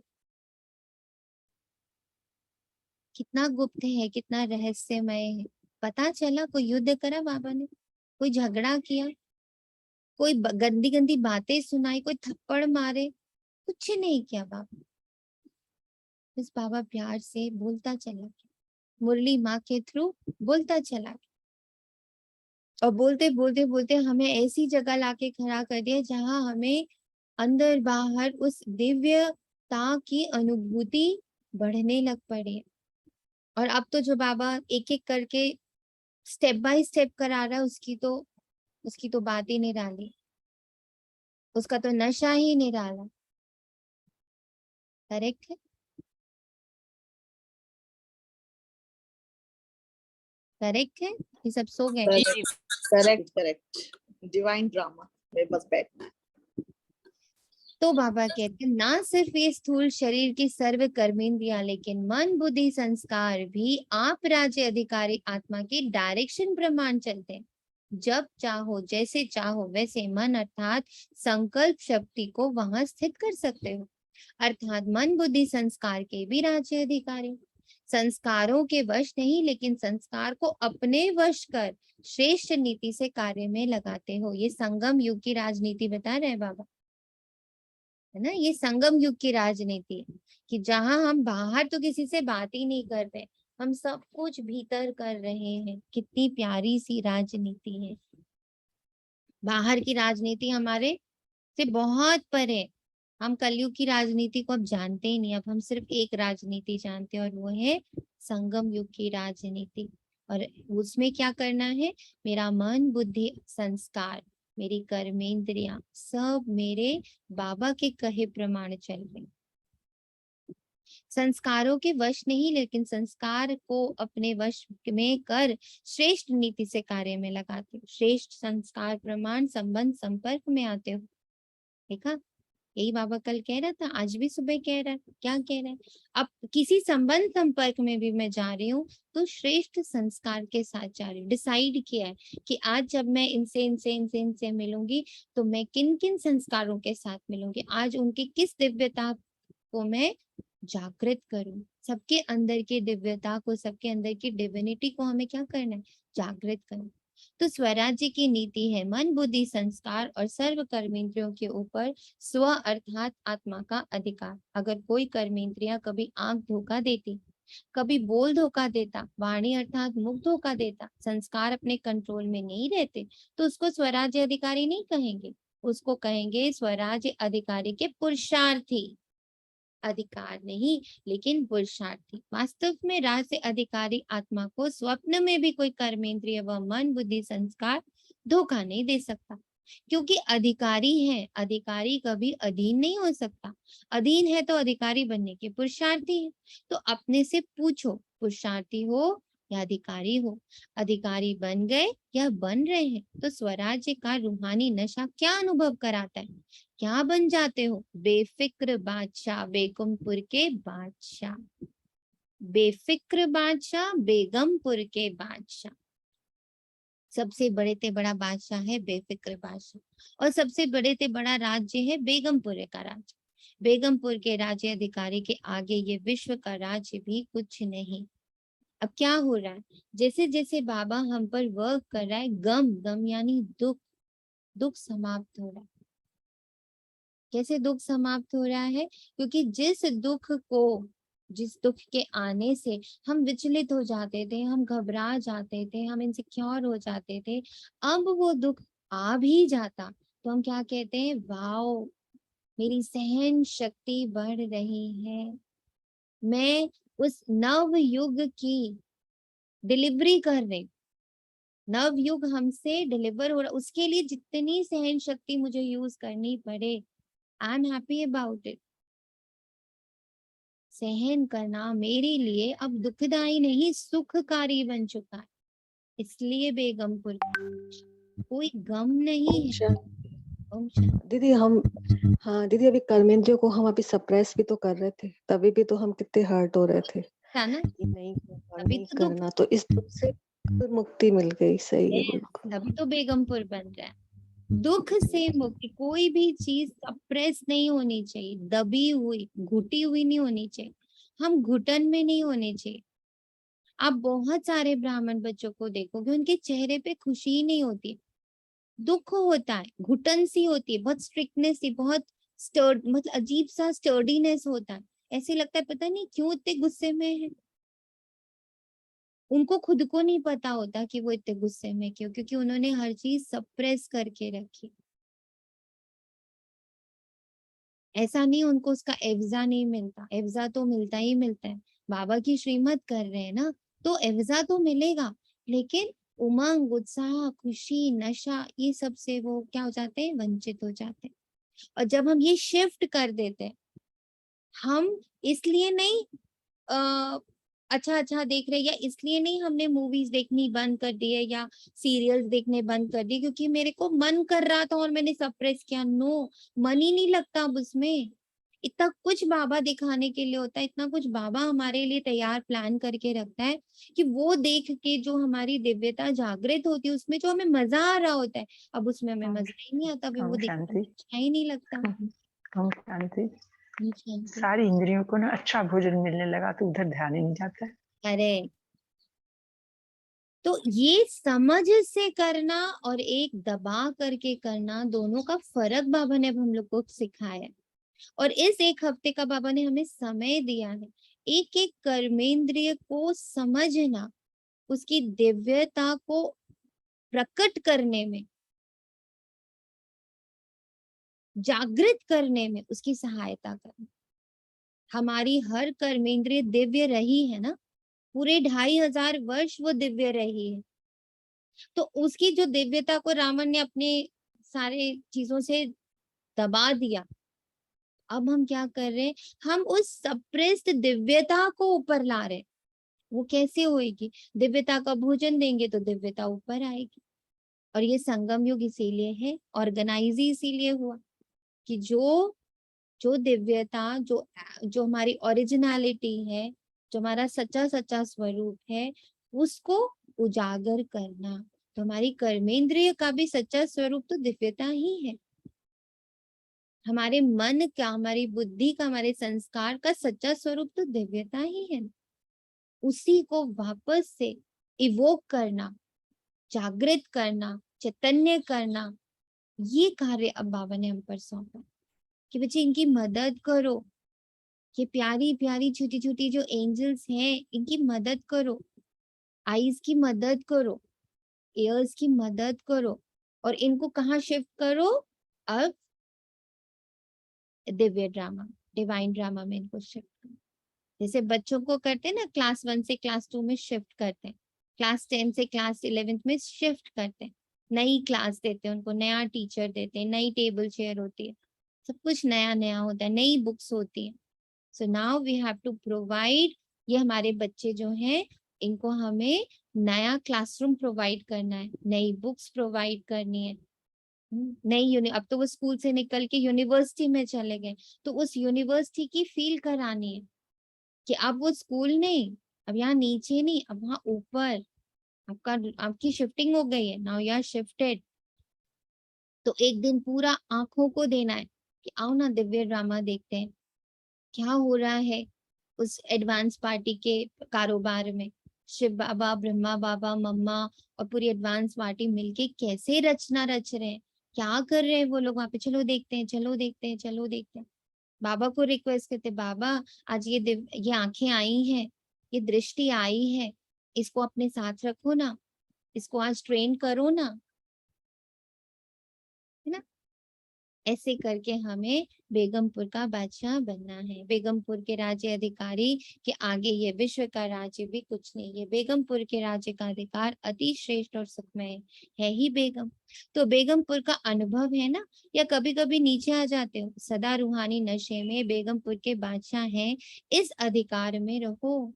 कितना गुप्त है, कितना रहस्यमय है। पता चला कोई युद्ध करा बाबा ने, कोई झगड़ा किया, कोई गंदी गंदी बातें सुनाई, कोई थप्पड़ मारे, कुछ नहीं किया बाबा। बस बाबा प्यार से बोलता चला गया, मुरली माँ के थ्रू बोलता चला गया, और बोलते बोलते बोलते हमें ऐसी जगह लाके खड़ा कर दिया जहां हमें अंदर बाहर उस दिव्यता की अनुभूति बढ़ने लग पड़े। और अब तो जो बाबा एक एक करके स्टेप बाय स्टेप करा रहा है, उसकी तो बात ही निराली, उसका तो नशा ही निराला। करेक्ट है, करेक्ट है। ये सब सो गए। करेक्ट करेक्ट, डिवाइन ड्रामा में बस बैठना है। तो बाबा कहते हैं ना सिर्फ ये स्थूल शरीर की सर्व कर्मेंद्रियां, लेकिन मन बुद्धि संस्कार भी आप राज्य अधिकारी आत्मा की डायरेक्शन प्रमाण चलते हैं। जब चाहो जैसे चाहो वैसे मन अर्थात संकल्प शक्ति को वहां स्थित कर सकते हो। अर्थात मन बुद्धि संस्कार के भी राज्य अधिकारी, संस्कारों के वश नहीं लेकिन संस्कार को अपने वश कर श्रेष्ठ नीति से कार्य में लगाते हो। ये संगम युग की राजनीति बता रहे हैं बाबा, है ना। ये संगम युग की राजनीति है कि जहां हम बाहर तो किसी से बात ही नहीं कर रहे, हम सब कुछ भीतर कर रहे हैं। कितनी प्यारी सी राजनीति है। बाहर की राजनीति हमारे से बहुत परे। हम कलयुग की राजनीति को अब जानते ही नहीं, अब हम सिर्फ एक राजनीति जानते हैं और वो है संगम युग की राजनीति। और उसमें क्या करना है, मेरा मन बुद्धि संस्कार मेरी कर्मेंद्रियां सब मेरे बाबा के कहे प्रमाण चल रहे। संस्कारों के वश नहीं लेकिन संस्कार को अपने वश में कर श्रेष्ठ नीति से कार्य में लगाते हो। श्रेष्ठ संस्कार प्रमाण संबंध संपर्क में आते हो। देखा, यही बाबा कल कह रहा था, आज भी सुबह कह रहा है। क्या कह रहा है, अब किसी संबंध संपर्क में भी मैं जा रही हूँ तो श्रेष्ठ संस्कार के साथ जा रही हूँ। डिसाइड किया है कि आज जब मैं इनसे इनसे इनसे इनसे मिलूंगी तो मैं किन किन संस्कारों के साथ मिलूंगी, आज उनकी किस दिव्यता को मैं जागृत करूं। सबके अंदर की दिव्यता को, सबके अंदर की डिविनिटी को हमें क्या करना है, जागृत करना। तो स्वराज्य की नीति है मन बुद्धि संस्कार और सर्व कर्मेंद्रियों के ऊपर स्व अर्थात आत्मा का अधिकार। अगर कोई कर्मेंद्रियां कभी आंख धोखा देती, कभी बोल धोखा देता, वाणी अर्थात मुख धोखा देता, संस्कार अपने कंट्रोल में नहीं रहते, तो उसको स्वराज्य अधिकारी नहीं कहेंगे, उसको कहेंगे स्वराज्य अधिकारी के पुरुषार्थी। अधिकार नहीं लेकिन पुरुषार्थी। वास्तव में राज्य अधिकारी आत्मा को स्वप्न में भी कोई कर्मेंद्रिय व मन बुद्धि संस्कार धोखा नहीं दे सकता, क्योंकि अधिकारी है। अधिकारी कभी अधीन नहीं हो सकता। अधीन है तो अधिकारी बनने के पुरुषार्थी है। तो अपने से पूछो, पुरुषार्थी हो या अधिकारी हो। अधिकारी बन गए या बन रहे हैं तो स्वराज्य का रूहानी नशा क्या अनुभव कराता है, क्या बन जाते हो, बेफिक्र बादशाह बेगमपुर के बादशाह। बेफिक्र बादशाह बेगमपुर के बादशाह। सबसे बड़े ते बड़ा बादशाह है बेफिक्र बादशाह, और सबसे बड़े ते बड़ा राज्य है बेगमपुर का राज्य। बेगमपुर के राज्य अधिकारी के आगे ये विश्व का राज्य भी कुछ नहीं। अब क्या हो रहा है, जैसे जैसे बाबा हम पर वर्क कर रहा है, गम, गम यानी दुख, दुख समाप्त हो रहा है। कैसे दुख समाप्त हो रहा है, क्योंकि जिस दुख के आने से हम विचलित हो जाते थे, हम घबरा जाते थे, हम इनसिक्योर हो जाते थे, अब वो दुख आ भी जाता तो हम क्या कहते हैं, वाओ मेरी सहन शक्ति बढ़ रही है, मैं उस नव युग की डिलीवरी कर रही, नव युग हमसे डिलीवर हो रहा, उसके लिए जितनी सहन शक्ति मुझे यूज करनी पड़े, I am happy about it. सहन करना मेरे लिए अब दुखदाई नहीं सुखकारी बन चुका है, इसलिए बेगमपुर कोई गम नहीं है। ओम शांति। दीदी हम, हाँ दीदी, अभी कर्मेंद्रियों को हम अभी सप्रेस भी तो कर रहे थे, तभी भी तो हम कितने हर्ट हो रहे थे था ना, कि नहीं करना तभी नहीं तो दुख, करना, तो इस दुख से मुक्ति मिल गई। सही है, बिल्कुल। तभी तो बेगमपुर बन रहा है। दुख से मुक्ति, कोई भी चीज सप्रेस नहीं होनी चाहिए, दबी हुई घुटी हुई नहीं होनी चाहिए, हम घुटन में नहीं होने चाहिए। आप बहुत सारे ब्राह्मण बच्चों को देखोगे उनके चेहरे पे खुशी ही नहीं होती, दुख होता है, घुटन सी होती है, बहुत स्ट्रिक्टनेस सी, बहुत स्टर्ड, मतलब अजीब सा स्टर्डीनेस होता है। ऐसे लगता है पता नहीं क्यों इतने गुस्से में है। उनको खुद को नहीं पता होता कि वो इतने गुस्से में क्यों, क्योंकि उन्होंने हर चीज सप्रेस करके रखी। ऐसा नहीं उनको उसका एवजा नहीं मिलता, एवजा तो मिलता ही मिलता है। बाबा की श्रीमत कर रहे हैं ना, तो एवजा तो मिलेगा, लेकिन उमंग, उत्साह, खुशी, नशा, ये सब से वो क्या हो जाते हैं, वंचित हो जाते हैं। और जब हम ये शिफ्ट कर देते हैं, हम इसलिए नहीं अच्छा अच्छा देख रहे, या इसलिए नहीं हमने मूवीज देखनी बंद कर दी है या सीरियल्स देखने बंद कर दिए क्योंकि मेरे को मन कर रहा था और मैंने सप्रेस किया। नो, मन ही नहीं लगता अब उसमें। इतना कुछ बाबा दिखाने के लिए होता है, इतना कुछ बाबा हमारे लिए तैयार प्लान करके रखता है कि वो देख के जो हमारी दिव्यता जागृत होती है, उसमें जो हमें मजा आ रहा होता है, अब उसमें हमें ओम मजा ही नहीं आता, फिर वो ओम देखने शांति। में अच्छा ही नहीं लगता। ओम शांति। शांति। सारी इंद्रियों को ना अच्छा भोजन मिलने लगा तो उधर ध्यान ही नहीं जाता है। अरे, तो ये समझ से करना और एक दबा करके करना, दोनों का फर्क बाबा ने अब हम लोग को सिखाया है। और इस एक हफ्ते का बाबा ने हमें समय दिया है एक एक कर्मेंद्रिय को समझना, उसकी दिव्यता को प्रकट करने में, जागृत करने में उसकी सहायता करना। हमारी हर कर्मेंद्रिय दिव्य रही है ना, पूरे 2500 वर्ष वो दिव्य रही है। तो उसकी जो दिव्यता को रावण ने अपने सारे चीजों से दबा दिया, अब हम क्या कर रहे हैं, हम उस सप्रेस्ड दिव्यता को ऊपर ला रहे हैं। वो कैसे होएगी, दिव्यता का भोजन देंगे तो दिव्यता ऊपर आएगी। और ये संगम युग इसीलिए है, ऑर्गेनाइज ही इसीलिए हुआ कि जो जो दिव्यता, जो जो हमारी ओरिजिनलिटी है, जो हमारा सच्चा सच्चा स्वरूप है, उसको उजागर करना। तो हमारी कर्मेंद्रिय का भी सच्चा स्वरूप तो दिव्यता ही है। हमारे मन का, हमारी बुद्धि का, हमारे संस्कार का सच्चा स्वरूप तो दिव्यता ही है। उसी को वापस से इवोक करना, जागृत करना, चैतन्य करना, ये कार्य अब बाबा ने हम पर सौंपा कि बच्चे इनकी मदद करो। ये प्यारी प्यारी छोटी छोटी जो एंजल्स हैं, इनकी मदद करो, आईज की मदद करो, एयर्स की मदद करो, और इनको कहाँ शिफ्ट करो, अब दिव्य ड्रामा, डिवाइन ड्रामा में इनको शिफ्ट करो। जैसे बच्चों को करते हैं ना, क्लास 1 से क्लास 2 में शिफ्ट करते हैं, क्लास 10 से क्लास 11 में शिफ्ट करते हैं, नई क्लास देते हैं उनको, नया टीचर देते हैं, नई टेबल चेयर होती है, सब कुछ नया नया होता है, नई बुक्स होती है। So now we have to provide, ये हमारे बच्चे जो हैं, इनको हमें नया क्लासरूम प्रोवाइड करना है, नई बुक्स प्रोवाइड करनी है, नई अब तो वो स्कूल से निकल के यूनिवर्सिटी में चले गए, तो उस यूनिवर्सिटी की फील करानी है कि अब वो स्कूल नहीं, अब यहाँ नीचे नहीं, अब वहाँ ऊपर आपकी शिफ्टिंग हो गई है, नाउ यू आर शिफ्टेड। तो एक दिन पूरा आंखों को देना है कि आओ ना दिव्य ड्रामा देखते हैं, क्या हो रहा है उस एडवांस पार्टी के कारोबार में। शिव बाबा, ब्रह्मा बाबा, मम्मा और पूरी एडवांस पार्टी मिलके कैसे रचना रच रहे हैं, क्या कर रहे हैं वो लोग वहां पे, चलो देखते हैं, चलो देखते हैं, चलो देखते हैं। बाबा को रिक्वेस्ट करते, बाबा आज ये आंखें आई हैं, ये दृष्टि आई है, इसको अपने साथ रखो ना, इसको आज ट्रेन करो ना, है ना। ऐसे करके हमें बेगमपुर का बादशाह बनना है। बेगमपुर के राज्य अधिकारी के आगे ये विश्व का राज्य भी कुछ नहीं है। बेगमपुर के राज्य का अधिकार अति श्रेष्ठ और सुखमय है ही बेगम। तो बेगमपुर का अनुभव है ना, या कभी कभी नीचे आ जाते हो, सदा रूहानी नशे में बेगमपुर के बादशाह हैं, इस अधिकार में रहो,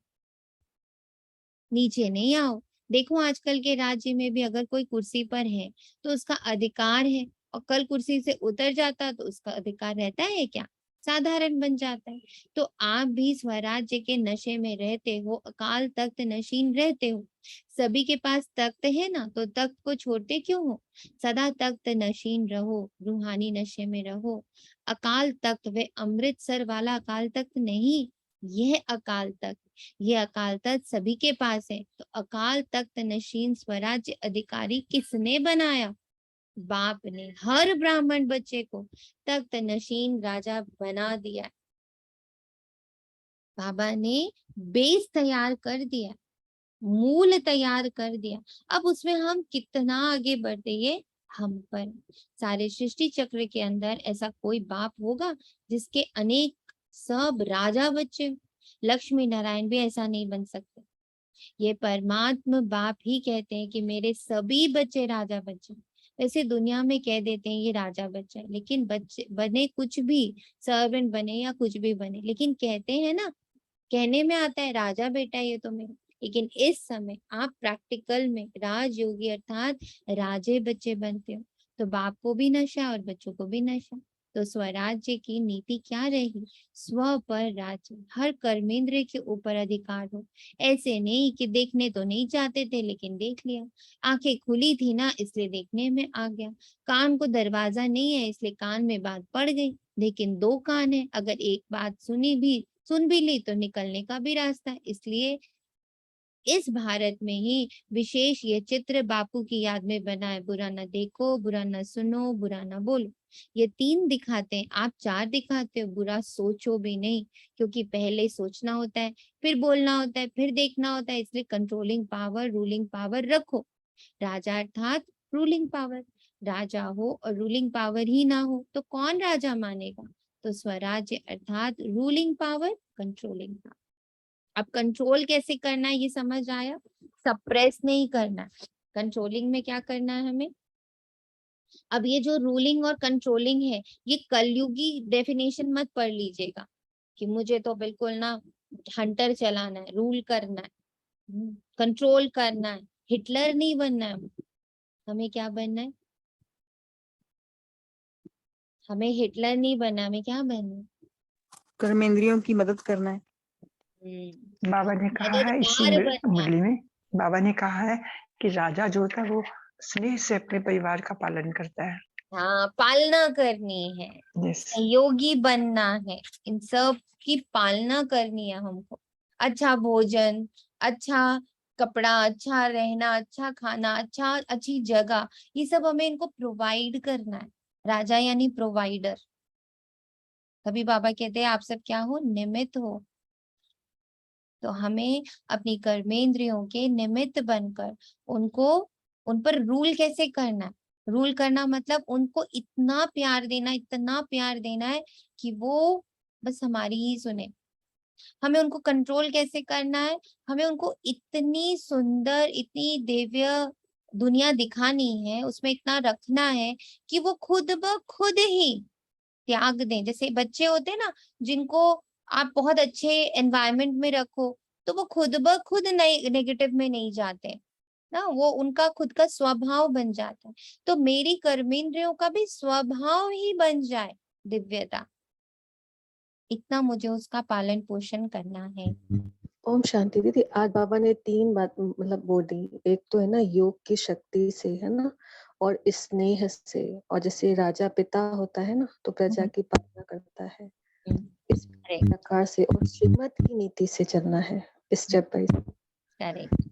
नीचे नहीं आओ। देखो आजकल के राज्य में भी अगर कोई कुर्सी पर है तो उसका अधिकार है, और कल कुर्सी से उतर जाता तो उसका अधिकार रहता है क्या, साधारण बन जाता है। तो आप भी स्वराज्य के नशे में रहते हो, अकाल तख्त नशीन रहते हो, सभी के पास तख्त है ना, तो तख्त को छोड़ते क्यों हो, सदा तख्त नशीन रहो, रूहानी नशे में रहो। अकाल तख्त वे अमृतसर वाला अकाल तख्त नहीं, यह अकाल तख्त, ये अकाल तख्त सभी के पास है। तो अकाल तख्त नशीन स्वराज्य अधिकारी किसने बनाया, बाप ने हर ब्राह्मण बच्चे को तख्त नशीन राजा बना दिया। बाबा ने बेस तैयार कर दिया, मूल तैयार कर दिया। अब उसमें हम कितना आगे बढ़ते, ये हम पर। सारे सृष्टि चक्र के अंदर ऐसा कोई बाप होगा जिसके अनेक सब राजा बच्चे? लक्ष्मी नारायण भी ऐसा नहीं बन सकते। ये परमात्मा बाप ही कहते हैं कि मेरे सभी बच्चे राजा बच्चे। वैसे दुनिया में कह देते हैं ये राजा बच्चा है, लेकिन बच्चे बने कुछ भी, सर्वेंट बने या कुछ भी बने, लेकिन कहते हैं ना, कहने में आता है राजा बेटा ये तो मेरा। लेकिन इस समय आप प्रैक्टिकल में राजयोगी अर्थात राजे बच्चे बनते हो। तो बाप को भी नशा और बच्चों को भी नशा। तो स्वराज्य की नीति क्या रहेगी? स्व पर राज्य, हर कर्मेंद्र के ऊपर अधिकार हो। ऐसे नहीं कि देखने तो नहीं चाहते थे लेकिन देख लिया, आंखें खुली थी ना इसलिए देखने में आ गया, कान को दरवाजा नहीं है इसलिए कान में बात पड़ गई, लेकिन दो कान है, अगर एक बात सुन भी ली तो निकलने का भी रास्ता है। इसलिए इस भारत में ही विशेष ये चित्र बापू की याद में बना है। बुरा ना देखो, बुरा ना सुनो, बुरा ना बोलो, ये 3 दिखाते हैं, आप 4 दिखाते हो। बुरा सोचो भी नहीं, क्योंकि पहले सोचना होता है, फिर बोलना होता है, फिर देखना होता है। इसलिए कंट्रोलिंग पावर, रूलिंग पावर रखो। राजा अर्थात रूलिंग पावर। राजा हो और रूलिंग पावर ही ना हो तो कौन राजा मानेगा? तो स्वराज्य अर्थात रूलिंग पावर, कंट्रोलिंग पावर। अब कंट्रोल कैसे करना है ये समझ आया? सप्रेस नहीं करना है। कंट्रोलिंग में क्या करना है हमें? अब ये जो रूलिंग और कंट्रोलिंग है, ये कलयुगी डेफिनेशन मत पढ़ लीजिएगा कि मुझे तो बिल्कुल ना हंटर चलाना है, रूल करना है, कंट्रोल करना है। हिटलर नहीं बनना है हमें। क्या बनना है? हमें हिटलर नहीं बनना, हमें क्या बनना है? कर्मेंद्रियों की मदद करना है। बाबा ने कहा है इसी मददगार बनना है। मुरली में, बाबा ने कहा है कि राजा जो होता है वो स्नेह से अपने परिवार का पालन करता है। हाँ, पालना करनी है, यस, सहयोगी बनना है, इन सब की पालना करनी है हमको। अच्छा भोजन, अच्छा कपड़ा, अच्छा रहना, अच्छा खाना, अच्छी जगह, ये सब हमें इनको प्रोवाइड करना है। राजा यानी प्रोवाइडर। तभी बाबा कहते हैं आप सब क्या हो? निमित्त हो। तो हमें अपनी कर्मेंद्रियों के निमित्त बनकर उनको, उन पर रूल कैसे करना है? रूल करना मतलब उनको इतना प्यार देना, इतना प्यार देना है कि वो बस हमारी ही सुने। हमें उनको कंट्रोल कैसे करना है? हमें उनको इतनी सुंदर, इतनी दिव्य दुनिया दिखानी है, उसमें इतना रखना है कि वो खुद ब खुद ही त्याग दें। जैसे बच्चे होते हैं ना, जिनको आप बहुत अच्छे एनवायरनमेंट में रखो तो वो खुद ब खुद नेगेटिव में नहीं जाते ना, वो उनका खुद का स्वभाव बन जाता है। तो मेरी कर्मेंद्रियों का भी स्वभाव ही बन जाए दिव्यता, इतना मुझे उसका पालन पोषण करना है। ओम शांति दीदी। आज बाबा ने 3 बात मतलब बोली। एक तो है ना योग की शक्ति से, है ना, और स्नेह से, और जैसे राजा पिता होता है ना तो प्रजा की पालना करता है, इस करेक्ट, प्रकार से, और श्रीमत की नीति से चलना है स्टेप बाय स्टेप। करेक्ट।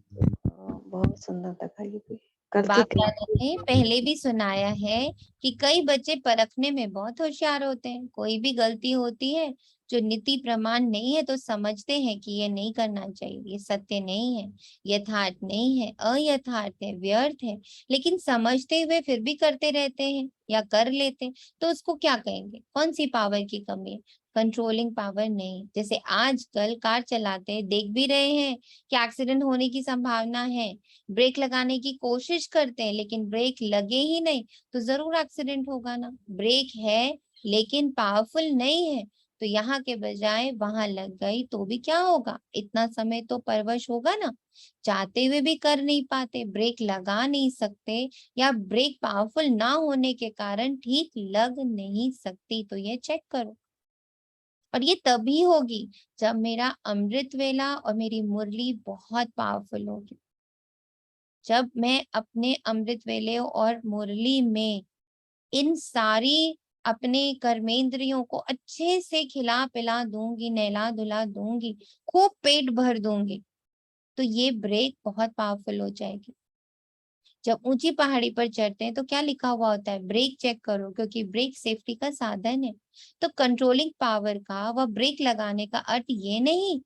बहुत सुंदर लगा ये भी। कल के बाप क्लास दादा ने पहले भी सुनाया है कि कई बच्चे परखने में बहुत होशियार होते हैं, कोई भी गलती होती है जो नीति प्रमाण नहीं है तो समझते हैं कि ये नहीं करना चाहिए, ये सत्य नहीं है, यथार्थ नहीं है, अयथार्थ है, व्यर्थ है, लेकिन समझते हुए फिर भी करते रहते हैं या कर लेते हैं। तो उसको क्या कहेंगे? कौन सी पावर की कमी है? कंट्रोलिंग पावर नहीं। जैसे आजकल कार चलाते हैं, देख भी रहे हैं कि एक्सीडेंट होने की संभावना है, ब्रेक लगाने की कोशिश करते हैं लेकिन ब्रेक लगे ही नहीं तो जरूर एक्सीडेंट होगा ना। ब्रेक है लेकिन पावरफुल नहीं है, तो यहाँ के बजाय वहां लग गई तो भी क्या होगा? इतना समय तो परवश होगा ना। चाहते हुए भी कर नहीं पाते, ब्रेक लगा नहीं सकते, या ब्रेक पावरफुल ना होने के कारण ठीक लग नहीं सकती। तो ये चेक करो। और ये तभी होगी जब मेरा अमृत वेला और मेरी मुरली बहुत पावरफुल होगी। जब मैं अपने अमृत वेले और मुरली में इन सारी अपने कर्मेंद्रियों को अच्छे से खिला पिला दूंगी, नहला धुला दूंगी, खूब पेट भर दूंगी, तो ये ब्रेक बहुत पावरफुल हो जाएगी। जब ऊंची पहाड़ी पर चढ़ते हैं तो क्या लिखा हुआ होता है? ब्रेक चेक करो, क्योंकि ब्रेक सेफ्टी का साधन है। तो कंट्रोलिंग पावर का व ब्रेक लगाने का अर्थ ये नहीं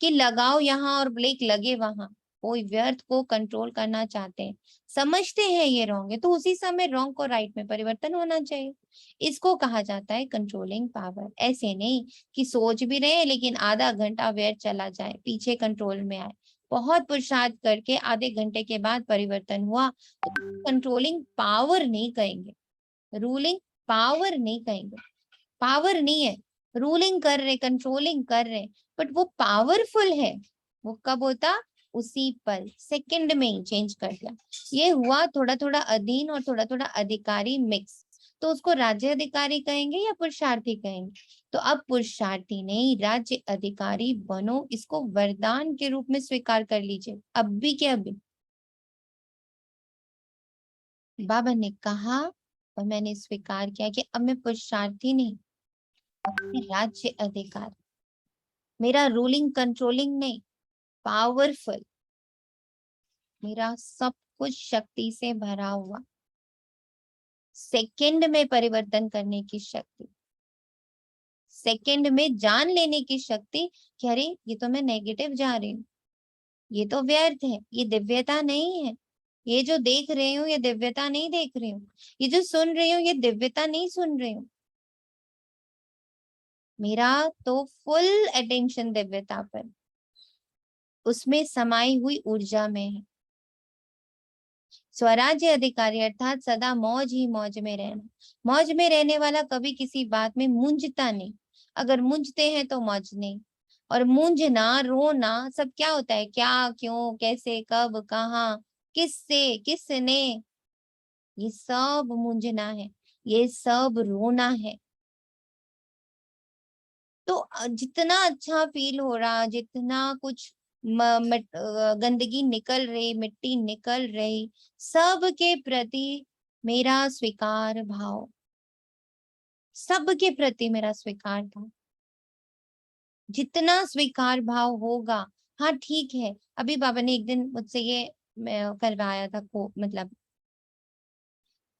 कि लगाओ यहाँ और ब्रेक लगे वहां। कोई व्यर्थ को कंट्रोल करना चाहते हैं, समझते हैं ये रॉन्ग है, तो उसी समय रॉन्ग को राइट में परिवर्तन होना चाहिए। इसको कहा जाता है कंट्रोलिंग पावर। ऐसे नहीं कि सोच भी रहे हैं लेकिन आधा घंटा व्यर्थ चला जाए, पीछे कंट्रोल में आए, बहुत पुरुषार्थ करके आधे घंटे के बाद परिवर्तन हुआ, तो कंट्रोलिंग पावर नहीं कहेंगे, रूलिंग पावर नहीं कहेंगे। पावर नहीं है, रूलिंग कर रहे, कंट्रोलिंग कर रहे, बट वो पावरफुल है। वो कब होता? उसी पल, सेकंड में ही चेंज कर दिया। ये हुआ थोड़ा थोड़ा अधीन और थोड़ा थोड़ा अधिकारी मिक्स, तो उसको राज्य अधिकारी कहेंगे या पुरुषार्थी कहेंगे? तो अब पुरुषार्थी नहीं, राज्य अधिकारी बनो, इसको वरदान के रूप में स्वीकार कर लीजिए, अब भी के अभी। बाबा ने कहा और मैंने स्वीकार किया कि अब मैं पुरुषार्थी नहीं, राज्य अधिकार, मेरा रूलिंग कंट्रोलिंग नहीं, पावरफुल, मेरा सब कुछ शक्ति से भरा हुआ, सेकंड में परिवर्तन करने की शक्ति, सेकंड में जान लेने की शक्ति कि अरे ये तो मैं नेगेटिव जा रही हूँ, ये तो व्यर्थ है, ये दिव्यता नहीं है, ये जो देख रही हूँ ये दिव्यता नहीं देख रही हूँ, ये जो सुन रही हूँ ये दिव्यता नहीं सुन रही हूँ। मेरा तो फुल अटेंशन दिव्यता पर, उसमें समाई हुई ऊर्जा में है। स्वराज्य अधिकारी अर्थात सदा मौज ही मौज में रहना। मौज में रहने वाला कभी किसी बात में मूंझता नहीं, अगर मूंझते हैं तो मौज नहीं। और मूंझना, रोना सब क्या होता है? क्या, क्यों, कैसे, कब, कहाँ, किससे, किसने, ये सब मूंझना है, ये सब रोना है। तो जितना अच्छा फील हो रहा, जितना कुछ गंदगी निकल रही, मिट्टी निकल रही, सब के प्रति मेरा स्वीकार भाव, सब के प्रति मेरा स्वीकार था। जितना स्वीकार भाव होगा, हाँ ठीक है। अभी बाबा ने एक दिन मुझसे ये करवाया था, को मतलब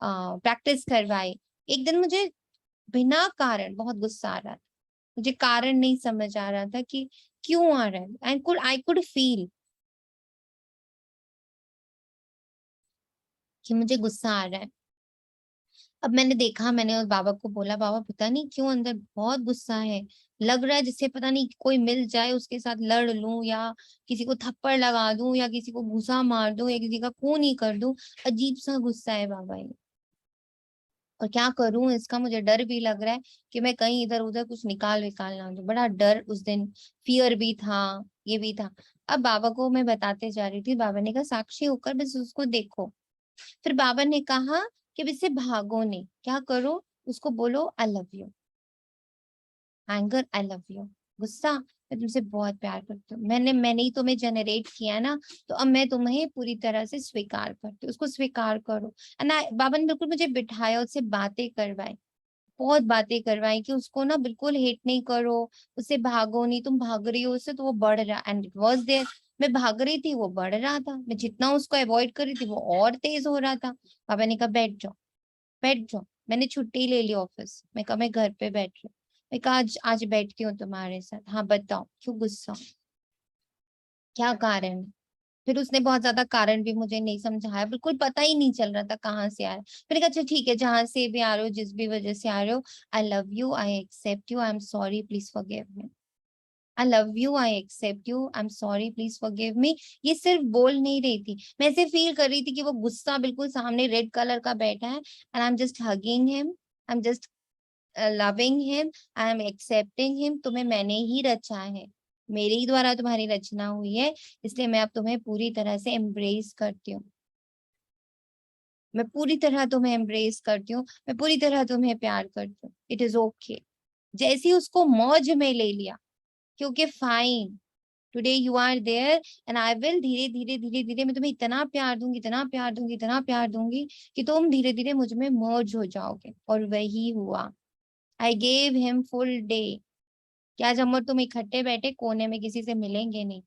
प्रैक्टिस करवाई। एक दिन मुझे बिना कारण बहुत गुस्सा आ रहा था, मुझे कारण नहीं समझ आ रहा था कि क्यों आ रहा है। आई कुड फील कि मुझे गुस्सा आ रहा है। अब मैंने देखा, मैंने उस बाबा को बोला, बाबा पता नहीं क्यों अंदर बहुत गुस्सा है, लग रहा है जैसे पता नहीं कोई मिल जाए उसके साथ लड़ लूं, या किसी को थप्पड़ लगा दूं, या किसी को घुसा मार दूं, या किसी का खून ही कर दूं। अजीब सा गुस्सा है बाबा ये, और क्या करूं इसका, मुझे डर भी लग रहा है कि मैं कहीं इधर उधर कुछ निकाल विकाल ना दूं। बड़ा डर उस दिन, फियर भी था, ये भी था। अब बाबा को मैं बताते जा रही थी, बाबा ने कहा साक्षी होकर बस उसको देखो। फिर बाबा ने कहा कि अब इससे भागो नहीं, क्या करो, उसको बोलो आई love you. Anger, I love you. गुस्सा, मैं तुमसे बहुत प्यार करती हूँ, मैंने ही तुम्हें जनरेट किया ना, तो अब मैं तुम्हें पूरी तरह से स्वीकार करती हूँ, उसको स्वीकार करो। बाबा ने बिल्कुल मुझे बिठाया, उससे बातें करवाई, बहुत बातें करवाई कि उसको ना बिल्कुल हेट नहीं करो, उससे भागो नहीं, तुम भाग रही हो उससे तो वो बढ़ रहा। एंड इट वाज देयर, मैं भाग रही थी वो बढ़ रहा था, मैं जितना उसको अवॉइड कर रही थी वो और तेज हो रहा था। पापा ने कहा बैठ जाओ, बैठ जाओ। मैंने छुट्टी ले ली ऑफिस, मैं कहा मैं घर पे बैठ रही हूँ। मैं कहा आज आज बैठती हूँ तुम्हारे साथ। हाँ बताओ क्यों गुस्सा, क्या कारण है? फिर उसने बहुत ज्यादा कारण भी मुझे नहीं समझाया, बिल्कुल पता ही नहीं चल रहा था कहाँ से आया। मैंने कहा अच्छा ठीक है, जहां से भी आ रहे हो, जिस भी वजह से आ रहे हो, I love you, I accept you, I am sorry, please forgive me. I love you, I accept you, I am sorry, please forgive me. ये सिर्फ बोल नहीं रही थी, मैं ऐसे फील कर रही थी कि वो गुस्सा बिल्कुल सामने रेड कलर का बैठा है, and I am just hugging him, I am just loving him, I am accepting him. तुम्हें मैंने ही रचा है, मेरे ही द्वारा तुम्हारी रचना हुई है, इसलिए मैं अब तुम्हें पूरी तरह से एम्ब्रेस करती हूँ, मैं पूरी तरह तुम्हें एम्ब्रेस करती हूँ, मैं पूरी तरह तुम्हें प्यार करती हूँ, इट इज ओके। जैसे ही उसको मौज में ले लिया, क्योंकि fine, today you are there and I will, धीरे धीरे धीरे धीरे मैं तुम्हें इतना प्यार दूंगी, इतना प्यार दूंगी, इतना प्यार दूंगी कि तुम धीरे धीरे मुझ में मर्ज हो जाओगे। और वही हुआ। I gave him full day कि आज हम और तुम इकट्ठे बैठे कोने में किसी से मिलेंगे नहीं,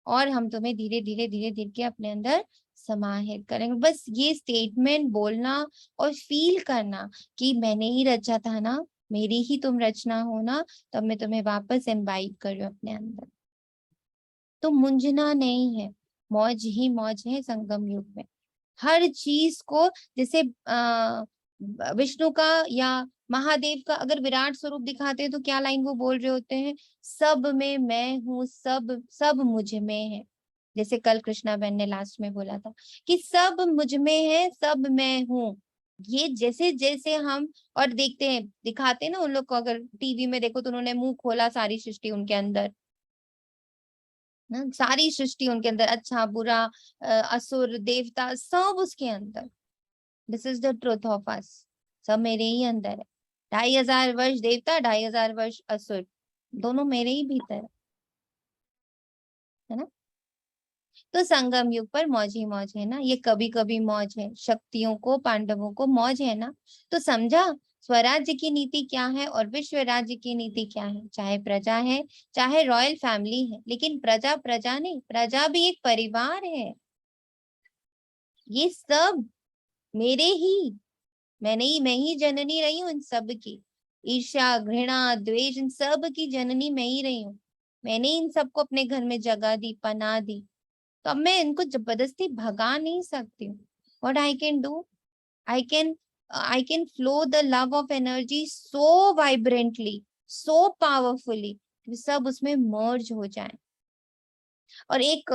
और हम तुम्हें धीरे धीरे धीरे धीरे के अपने अंदर समाहित करेंगे। बस ये स्टेटमेंट बोलना और फील करना कि मैंने ही रचा था ना, मेरी ही तुम रचना हो ना, तब मैं तुम्हें वापस इनवाइट कर रही हूँ अपने अंदर। तो मुंझना नहीं है, मौज ही मौज है संगम युग में। हर चीज को, जैसे विष्णु का या महादेव का अगर विराट स्वरूप दिखाते हैं तो क्या लाइन वो बोल रहे होते हैं, सब में मैं हूँ, सब सब मुझ में है। जैसे कल कृष्णा बहन ने लास्ट में बोला था कि सब मुझ में है, सब मैं हूँ। ये जैसे जैसे हम और देखते हैं, दिखाते हैं ना उन लोग को, अगर टीवी में देखो तो उन्होंने मुंह खोला, सारी सृष्टि उनके अंदर ना, सारी सृष्टि उनके अंदर, अच्छा बुरा, असुर देवता सब उसके अंदर। This is the truth of us, सब मेरे ही अंदर है। 2500 वर्ष देवता, 2500 वर्ष असुर, दोनों मेरे ही भीतर है ना। तो संगम युग पर मौज ही मौज है ना, ये कभी कभी मौज है, शक्तियों को पांडवों को मौज है ना। तो समझा स्वराज्य की नीति क्या है और विश्व राज्य की नीति क्या है। चाहे प्रजा है, चाहे रॉयल फैमिली है, लेकिन प्रजा प्रजा नहीं, प्रजा भी एक परिवार है। ये सब मेरे ही, मैं ही जननी रही हूँ इन सब की। ईर्ष्या, घृणा, द्वेष, इन सब की जननी मैं ही रही हूँ। मैंने इन सबको अपने घर में जगह दी, पनाह दी, तो अब मैं इनको जबरदस्ती भगा नहीं सकती हूँ। What I can do, I can I can flow the love of energy so vibrantly, so powerfully कि सब उसमें मर्ज हो जाए। और एक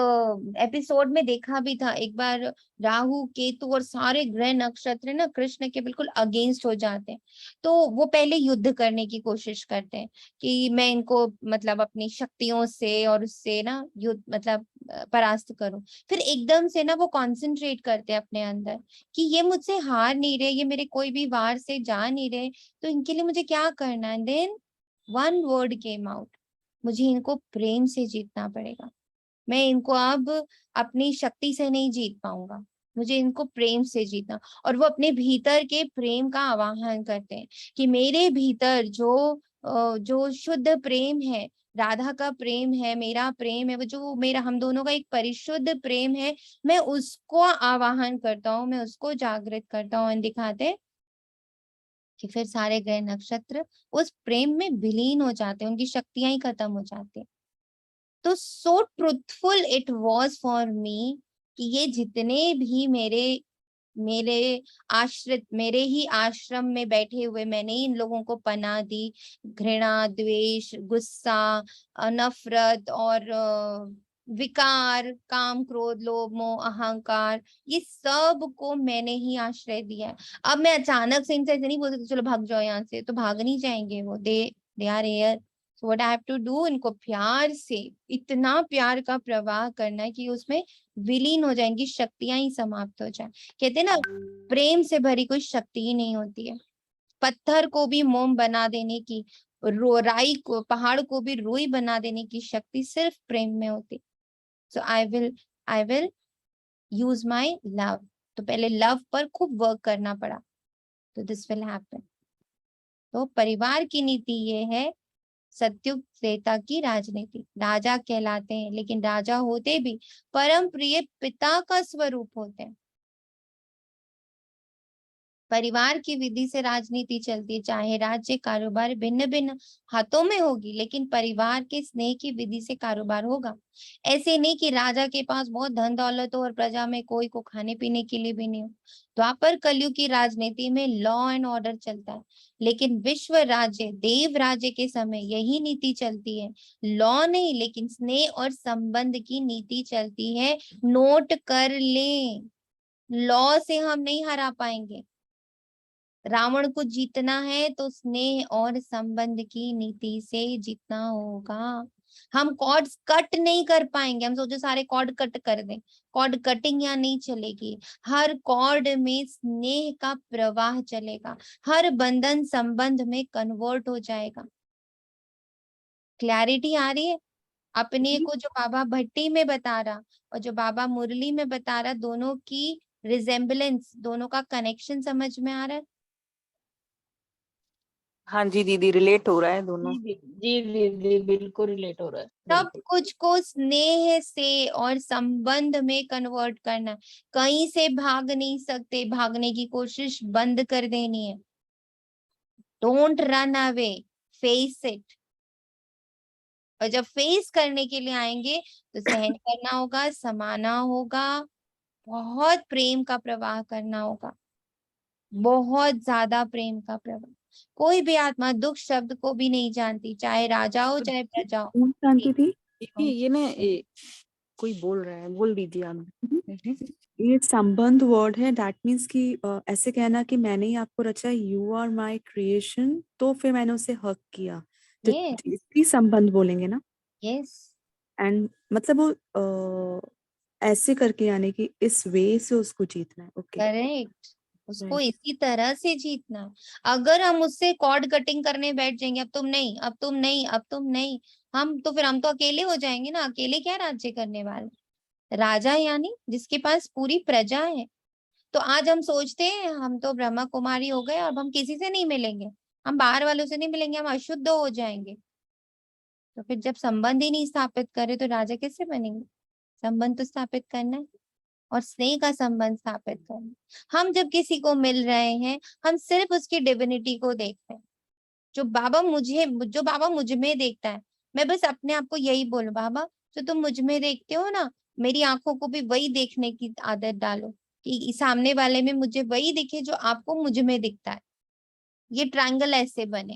एपिसोड में देखा भी था एक बार, राहु केतु और सारे ग्रह नक्षत्र ना कृष्ण के बिल्कुल अगेंस्ट हो जाते हैं। तो वो पहले युद्ध करने की कोशिश करते हैं कि मैं इनको मतलब अपनी शक्तियों से और उससे ना युद्ध मतलब परास्त करूं। फिर एकदम से ना वो कॉन्सेंट्रेट करते हैं अपने अंदर कि ये मुझसे हार नहीं रहे, ये मेरे कोई भी वार से जा नहीं रहे, तो इनके लिए मुझे क्या करना है। Then one word came out, मुझे इनको प्रेम से जीतना पड़ेगा। मैं इनको अब अपनी शक्ति से नहीं जीत पाऊंगा, मुझे इनको प्रेम से जीतना। और वो अपने भीतर के प्रेम का आवाहन करते हैं कि मेरे भीतर जो शुद्ध प्रेम है, राधा का प्रेम है, मेरा प्रेम है, वो जो मेरा हम दोनों का एक परिशुद्ध प्रेम है, मैं उसको आवाहन करता हूँ, मैं उसको जागृत करता हूँ। दिखाते हैं कि फिर सारे ग्रह नक्षत्र उस प्रेम में विलीन हो जाते हैं, उनकी शक्तियां ही खत्म हो जाती है। तो so truthful it was for me कि ये जितने भी मेरे मेरे आश्रित, मेरे ही आश्रम में बैठे हुए, मैंने ही इन लोगों को पनाह दी। घृणा, द्वेष, गुस्सा, नफरत और विकार, काम, क्रोध, लोभ, मोह, अहंकार, ये सब को मैंने ही आश्रय दिया है। अब मैं अचानक से इनसे ऐसे नहीं बोल सकती चलो भाग जाओ यहाँ से, तो भाग नहीं जाएंगे वो, they are here. So what I have to do, इनको प्यार से, इतना प्यार का प्रवाह करना है कि उसमें विलीन हो जाएंगी, शक्तियां ही समाप्त हो जाए। कहते हैं ना, प्रेम से भरी कोई शक्ति ही नहीं होती है। पत्थर को भी मोम बना देने की, राई को, पहाड़ को भी रुई बना देने की शक्ति सिर्फ प्रेम में होती। So I will use my love. तो पहले लव पर खूब वर्क करना पड़ा, तो दिस विल हैपन। तो परिवार की नीति ये है, सत्युग त्रेता की राजनीति। राजा कहलाते हैं, लेकिन राजा होते भी परम प्रिय पिता का स्वरूप होते हैं। परिवार की विधि से राजनीति चलती है, चाहे राज्य कारोबार भिन्न भिन्न हाथों में होगी, लेकिन परिवार के स्नेह की विधि से कारोबार होगा। ऐसे नहीं कि राजा के पास बहुत धन दौलत हो और प्रजा में कोई को खाने पीने के लिए भी नहीं हो। द्वापर कलयुग की राजनीति में लॉ एंड ऑर्डर चलता है, लेकिन विश्व राज्य देव राज्य के समय यही नीति चलती है। लॉ नहीं, लेकिन स्नेह और संबंध की नीति चलती है। नोट कर लें, लॉ से हम नहीं हरा पाएंगे। रावण को जीतना है तो स्नेह और संबंध की नीति से जीतना होगा। हम कॉर्ड्स कट नहीं कर पाएंगे। हम सोचो सारे कॉर्ड कट कर दें, कॉर्ड कटिंग यहाँ नहीं चलेगी। हर कॉर्ड में स्नेह का प्रवाह चलेगा, हर बंधन संबंध में कन्वर्ट हो जाएगा। क्लैरिटी आ रही है अपने को? जो बाबा भट्टी में बता रहा और जो बाबा मुरली में बता रहा, दोनों की रिजेम्बलेंस, दोनों का कनेक्शन समझ में आ रहा है? हाँ जी दीदी, रिलेट हो रहा है दोनों। जी दीदी बिल्कुल रिलेट हो रहा है, सब बिल्कुल। कुछ को स्नेह से और संबंध में कन्वर्ट करना। कहीं से भाग नहीं सकते, भागने की कोशिश बंद कर देनी है। Don't run away, face it. और जब फेस करने के लिए आएंगे तो सहन करना होगा, समाना होगा, बहुत प्रेम का प्रवाह करना होगा, बहुत ज्यादा प्रेम का प्रवाह। कोई भी आत्मा दुख शब्द को भी नहीं जानती, चाहे राजा हो चाहे प्रजा हो। ओम शांति थी। देखिए ये ना कोई बोल रहा है, बोल दीजिए आप। ये संबंध वर्ड है, दैट मीन्स कि ऐसे कहना कि मैंने ही आपको रचा, यू आर माय क्रिएशन, तो फिर मैंने उसे हक किया, तो ये इसकी संबंध बोलेंगे ना। यस, एंड मतलब वो ऐसे करके, यानी कि इस वे से उसको जीतना है। ओके, करेक्ट, उसको राइट। इसी तरह से जीतना है। अगर हम उससे कॉर्ड कटिंग करने बैठ जाएंगे, अब तुम नहीं, अब तुम नहीं, अब तुम नहीं, हम तो फिर हम तो अकेले हो जाएंगे ना। अकेले क्या राज्य करने वाले? राजा यानी जिसके पास पूरी प्रजा है। तो आज हम सोचते हैं हम तो ब्रह्मा कुमारी हो गए, अब हम किसी से नहीं मिलेंगे, हम बाहर वालों से नहीं मिलेंगे, हम अशुद्ध हो जाएंगे। तो फिर जब संबंध ही नहीं स्थापित करे तो राजा कैसे बनेंगे? संबंध तो स्थापित करना है, और स्नेह का संबंध स्थापित करना। हम जब किसी को मिल रहे हैं, हम सिर्फ उसकी डिविनिटी को देख रहे हैं। जो बाबा मुझ में देखता है, मैं बस अपने आप को यही बोलूं, बाबा जो तुम मुझ में देखते हो ना, मेरी आंखों को भी वही देखने की आदत डालो, कि सामने वाले में मुझे वही दिखे जो आपको मुझ में दिखता है। ये ट्रायंगल ऐसे बने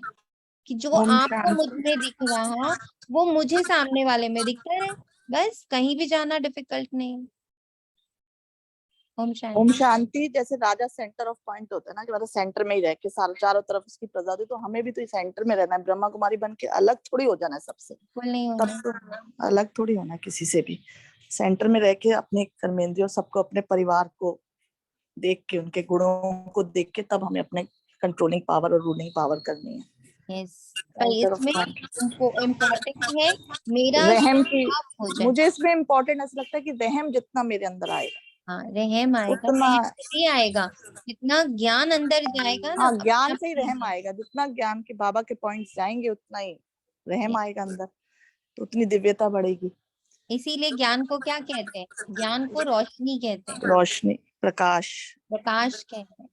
कि जो ओम आपको मुझ शांति। में दिख रहा वो मुझे सामने वाले में दिखता रहे, बस कहीं भी जाना डिफिकल्ट नहीं है। ओम ओम शांति। शांति। जैसे राजा सेंटर ऑफ पॉइंट होता है ना, कि मतलब सेंटर में ही रह के सारे चारों तरफ उसकी प्रजा होती, तो हमें भी तो सेंटर में रहना है, ब्रह्मा कुमारी बन के अलग थोड़ी हो जाना है सबसे। बिल्कुल नहीं तब होना। तो अलग थोड़ी होना है किसी से भी, सेंटर में रह के अपने कर्मेंद्रियों, सबको, अपने परिवार को देख के, उनके गुणों को देख के, तब हमें अपने कंट्रोलिंग पावर और रूलिंग पावर करनी है। यस, पर सेंटर ऑफ इसमें पॉइंट। इम्पोर्टेंट है मेरा रहम की, स्वभाव हो जाए। मुझे इसमें इम्पोर्टेंट ऐसा लगता है कि रहम जितना मेरे अंदर आएगा, हाँ, रहम आएगा, उतना, रहम नहीं आएगा, जितना ज्ञान अंदर जाएगा ना हाँ, अपने ज्ञान आप से ही ही रहम आएगा। जितना ज्ञान के बाबा के पॉइंट्स जाएंगे उतना ही रहम आएगा अंदर, तो उतनी दिव्यता बढ़ेगी। इसीलिए ज्ञान को क्या कहते हैं? ज्ञान को रोशनी कहते हैं, रोशनी, प्रकाश। प्रकाश कहते हैं।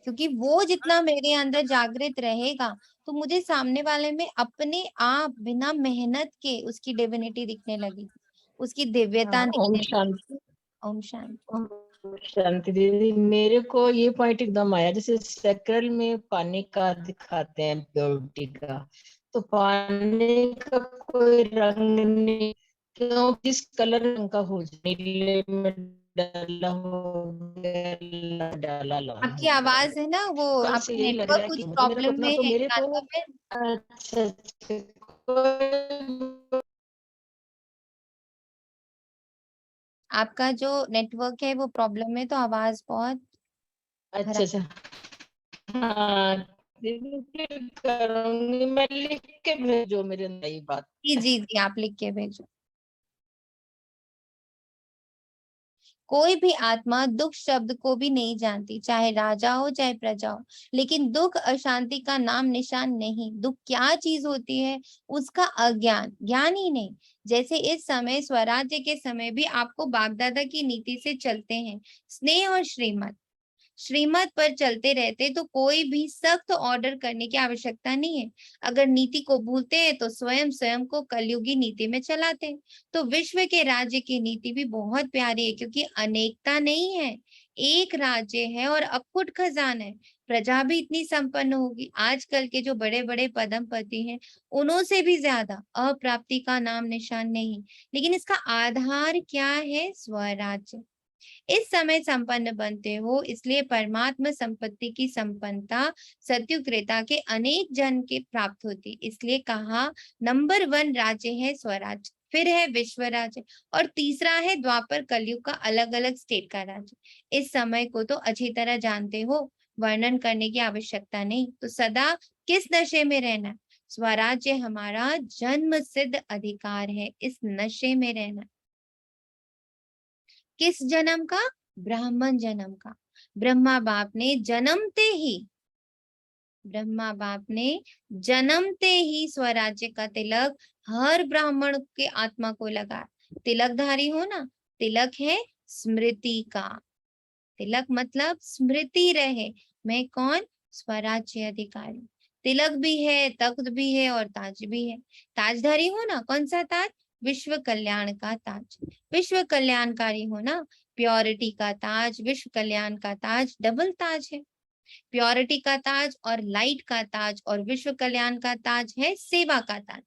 क्योंकि वो जितना मेरे अंदर जागृत रहेगा तो मुझे सामने वाले में अपने आप बिना मेहनत के उसकी डिविनिटी दिखने लगेगी, उसकी दिव्यता ओम दिखने शांति। लगेगी। ओम शांति। ओम शांति दीदी, मेरे को ये पॉइंट एकदम आया, जैसे सेक्रल में पानी का दिखाते हैं प्योरिटी का, तो पानी का कोई रंग नहीं, क्यों, जिस कलर रंग का हो, नीले में डाला हो गया, डाला लाल आपकी हो आवाज गया। है ना वो, कल से आपका यही लग रहा नेटवर्क है कुछ कि मुझे, मेरे को प्रॉब्लम इतना में तो है मेरे क्या को, कमेंट? अच्छा आपका जो नेटवर्क है वो प्रॉब्लम है, तो आवाज बहुत अच्छा खराब। अच्छा, हाँ दीदी, फिर करूंगी मैं, लिख के भेजो मेरे नई बात। जी जी जी, आप लिख के भेजो। कोई भी आत्मा दुख शब्द को भी नहीं जानती, चाहे राजा हो चाहे प्रजा हो। लेकिन दुख अशांति का नाम निशान नहीं। दुख क्या चीज होती है? उसका अज्ञान, ज्ञान ही नहीं। जैसे इस समय स्वराज्य के समय भी आपको बाप दादा की नीति से चलते हैं, स्नेह और श्रीमत पर चलते रहते तो कोई भी सख्त ऑर्डर करने की आवश्यकता नहीं है। अगर नीति को भूलते हैं तो स्वयं स्वयं को कलयुगी नीति में चलाते हैं। तो विश्व के राज्य की नीति भी बहुत प्यारी है, क्योंकि अनेकता नहीं है, एक राज्य है और अखुट खजाना है। प्रजा भी इतनी संपन्न होगी। आजकल के जो बड़े बड़े पदमपति हैं, उन्हों से भी ज्यादा अप्राप्ति का नाम निशान नहीं। लेकिन इसका आधार क्या है? स्वराज्य। इस समय संपन्न बनते हो, इसलिए परमात्मा संपत्ति की संपन्नता सत्युग त्रेता के अनेक जन के प्राप्त होती। इसलिए कहा नंबर 1 राज्य है स्वराज्य, फिर है विश्व राज्य, और तीसरा है द्वापर कलयुग का अलग अलग स्टेट का राज्य। इस समय को तो अच्छी तरह जानते हो, वर्णन करने की आवश्यकता नहीं। तो सदा किस नशे में रहना? स्वराज्य हमारा जन्म सिद्ध अधिकार है, इस नशे में रहना। किस जन्म का? ब्राह्मण जन्म का। ब्रह्मा बाप ने जन्मते ही स्वराज्य का तिलक हर ब्राह्मण के आत्मा को लगा। तिलकधारी हो ना, तिलक है स्मृति का। तिलक मतलब स्मृति रहे, मैं कौन? स्वराज्य अधिकारी। तिलक भी है, तख्त भी है और ताज भी है। ताजधारी हो ना, कौन सा ताज? विश्व कल्याण का ताज। विश्व कल्याणकारी हो ना, प्योरिटी का ताज, विश्व कल्याण का ताज, डबल ताज है। प्योरिटी का ताज और लाइट का ताज और विश्व कल्याण का ताज है सेवा का ताज।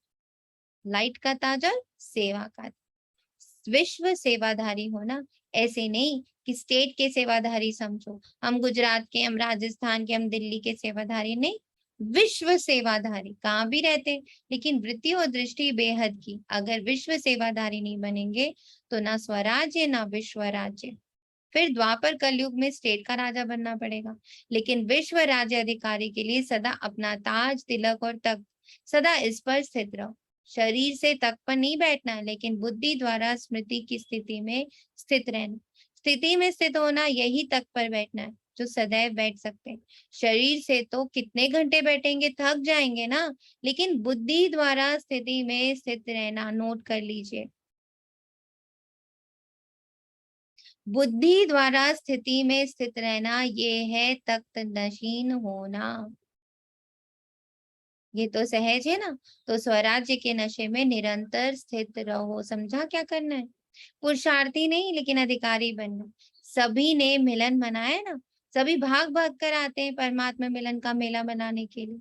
लाइट का ताज और सेवा का ताज। विश्व सेवाधारी हो ना, ऐसे नहीं कि स्टेट के सेवाधारी समझो, हम गुजरात के, हम राजस्थान के, हम दिल्ली के सेवाधारी नहीं, विश्व सेवाधारी। कहाँ भी रहते लेकिन वृत्ति और दृष्टि बेहद की। अगर विश्व सेवाधारी नहीं बनेंगे तो ना स्वराज्य ना विश्व राज्य। फिर द्वापर कलयुग में स्टेट का राजा बनना पड़ेगा, लेकिन विश्व राज्य अधिकारी के लिए सदा अपना ताज, तिलक और तख्त, सदा इस पर स्थित रहो। शरीर से तख्त पर नहीं बैठना है, लेकिन बुद्धि द्वारा स्मृति की स्थिति में स्थित रहना। स्थिति में स्थित होना, यही तख्त पर बैठना है जो सदैव बैठ सकते हैं। शरीर से तो कितने घंटे बैठेंगे, थक जाएंगे ना, लेकिन बुद्धि द्वारा स्थिति में स्थित रहना, नोट कर लीजिए, बुद्धि द्वारा स्थिति में स्थित रहना, ये है तख्त नशीन होना। ये तो सहज है ना। तो स्वराज्य के नशे में निरंतर स्थित रहो। समझा क्या करना है? पुरुषार्थी नहीं, लेकिन अधिकारी बनना। सभी ने मिलन मनाया ना, सभी भाग भाग कर आते हैं परमात्मा मिलन का मेला मनाने के लिए।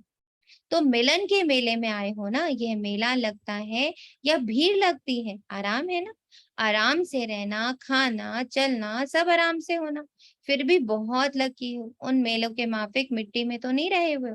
तो मिलन के मेले में आए हो ना, यह मेला लगता है या भीड़ लगती है? आराम है ना, आराम से रहना, खाना, चलना, सब आराम से होना। फिर भी बहुत लकी हो, उन मेलों के माफिक मिट्टी में तो नहीं रहे हुए।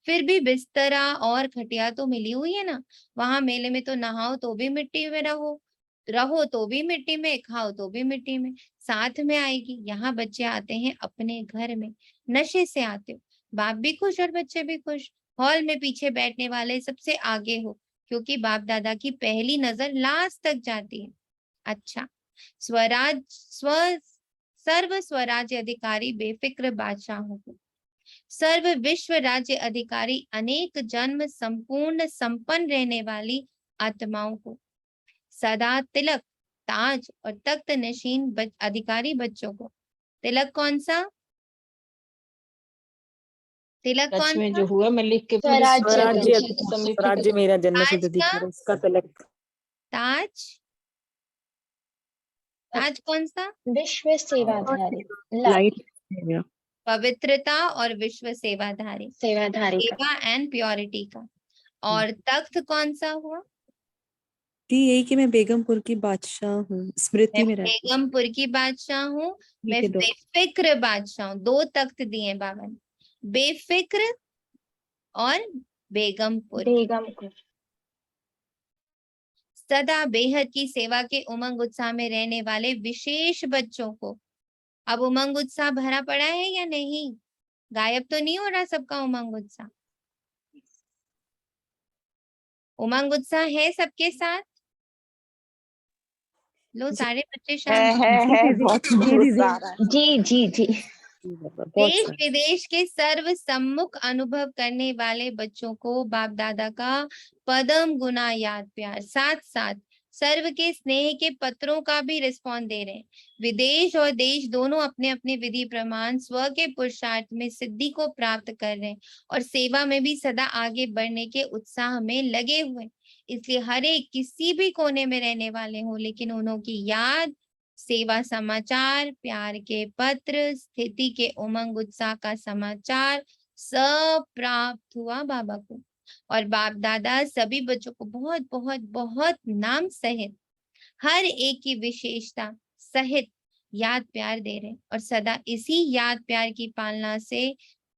फिर भी बिस्तरा और खटिया तो मिली हुई है ना। वहां मेले में तो नहाओ तो भी मिट्टी में रहो, रहो तो भी मिट्टी में, खाओ तो भी मिट्टी में, साथ में आएगी। यहाँ बच्चे आते हैं अपने घर में, नशे से आते हो, बाप भी खुश और बच्चे भी खुश। हॉल में पीछे बैठने वाले सबसे आगे हो, क्योंकि बाप दादा की पहली नजर लास्ट तक जाती है। अच्छा, स्वराज सर्व स्वराज्य अधिकारी बेफिक्र बादशाहों को, सर्व विश्व राज्य अधिकारी अनेक जन्म संपूर्ण संपन्न रहने वाली आत्माओं को, सदा तिलक, ताज और तख्त नशीन अधिकारी बच्चों को। तिलक कौन सा? तिलक टच कौन में सा? जो हुआ मैं लिख के स्वराज्य, सबमिट स्वराज्य मेरा जन्म ताज सिद्ध का? अधिकार है, उसका तिलक। ताज, ताज कौन सा? विश्व सेवाधारी, लाइट पवित्रता और विश्व सेवाधारी, सेवाधारी का। सेवा एंड प्योरिटी का। और तख्त कौन सा हुआ? यही कि मैं बेगमपुर की बादशाह हूँ, स्मृति मैं में रहती बेगमपुर की बादशाह हूँ, मैं के दो। बेफिक्र बादशाह हूँ। 2 तख्त दिए बाबा ने, बेफिक्र और बेगमपुर। बेगमपुर। सदा बेहद की सेवा के उमंग उत्साह में रहने वाले विशेष बच्चों को। अब उमंग उत्साह भरा पड़ा है या नहीं? गायब तो नहीं हो रहा सबका उमंग उत्साह? उमंग उत्साह है सबके साथ? लो, सारे बच्चे शांत। है बहुत गुस्सा आ रहा है। जी जी जी। बहुत देश सारा। विदेश के सर्व सम्मुख अनुभव करने वाले बच्चों को बाप दादा का पदम गुना याद प्यार, साथ साथ सर्व के स्नेह के पत्रों का भी रिस्पॉन्स दे रहे हैं। विदेश और देश दोनों अपने अपने विधि प्रमाण स्व के पुरुषार्थ में सिद्धि को प्राप्त कर रहे हैं और सेवा में भी सदा आगे बढ़ने के उत्साह में लगे हुए हैं। इसलिए हर एक किसी भी कोने में रहने वाले हो, लेकिन उन्होंने याद, सेवा समाचार, प्यार के पत्र, स्थिति के उमंग उत्साह का समाचार सब प्राप्त हुआ बाबा को। और बाप दादा सभी बच्चों को बहुत बहुत बहुत नाम सहित, हर एक की विशेषता सहित याद प्यार दे रहे और सदा इसी याद प्यार की पालना से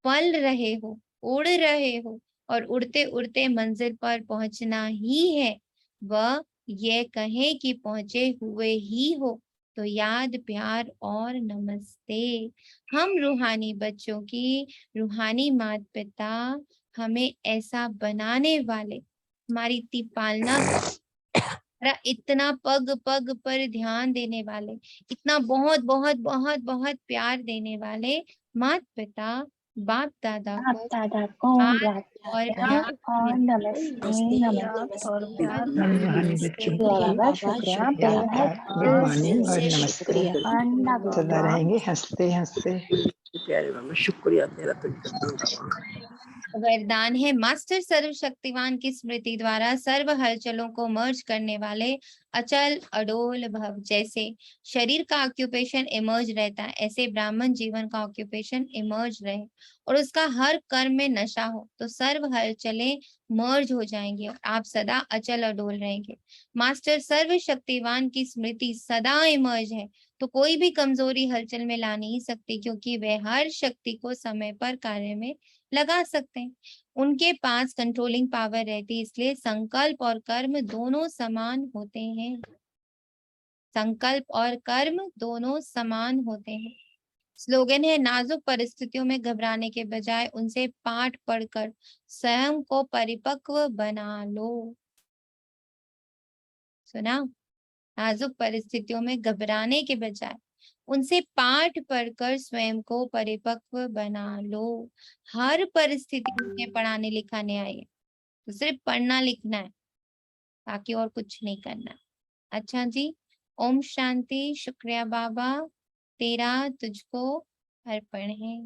पल रहे हो, उड़ रहे हो और उड़ते उड़ते मंजिल पर पहुंचना ही है। वह ये कहे कि पहुंचे हुए ही हो। तो याद प्यार और नमस्ते। हम रूहानी बच्चों की रूहानी माता पिता, हमें ऐसा बनाने वाले, हमारी इतनी पालना, इतना पग पग पर ध्यान देने वाले, इतना बहुत बहुत बहुत बहुत प्यार देने वाले माता पिता बाप दादा को दादा को याद और याद और नमस्ते। याद और प्यार हम रूहानी बच्चों बाबा की शुक्रिया, बेहद गुड मॉर्निंग और नमस्ते। सदा रहेंगे हंसते हंसते। प्यारे बाबा, शुक्रिया तेरा, तुझे वरदान है मास्टर सर्वशक्तिवान की स्मृति द्वारा सर्व हलचलों को मर्ज करने वाले अचल अडोल भव। जैसे शरीर का ऑक्यूपेशन इमर्ज रहता है, ऐसे ब्राह्मण जीवन का ऑक्यूपेशन इमर्ज रहे और उसका हर कर्म में नशा हो, तो सर्व हलचलें मर्ज हो जाएंगी और आप सदा अचल अडोल रहेंगे। मास्टर सर्वशक्तिवान की स्मृति सदा इमर्ज है, तो कोई भी कमजोरी हलचल में ला नहीं सकती, क्योंकि वे हर शक्ति को समय पर कार्य में लगा सकते हैं। उनके पास कंट्रोलिंग पावर रहती है, इसलिए संकल्प और कर्म दोनों समान होते हैं। संकल्प और कर्म दोनों समान होते हैं। स्लोगन है नाजुक परिस्थितियों में घबराने के बजाय उनसे पाठ पढ़कर स्वयं को परिपक्व बना लो। सुना? नाजुक परिस्थितियों में घबराने के बजाय उनसे पाठ पढ़कर स्वयं को परिपक्व बना लो। हर परिस्थिति में पढ़ाने लिखाने आई है, तो सिर्फ पढ़ना लिखना है, बाकी और कुछ नहीं करना। अच्छा जी, ओम शांति। शुक्रिया बाबा, तेरा तुझको अर्पण है।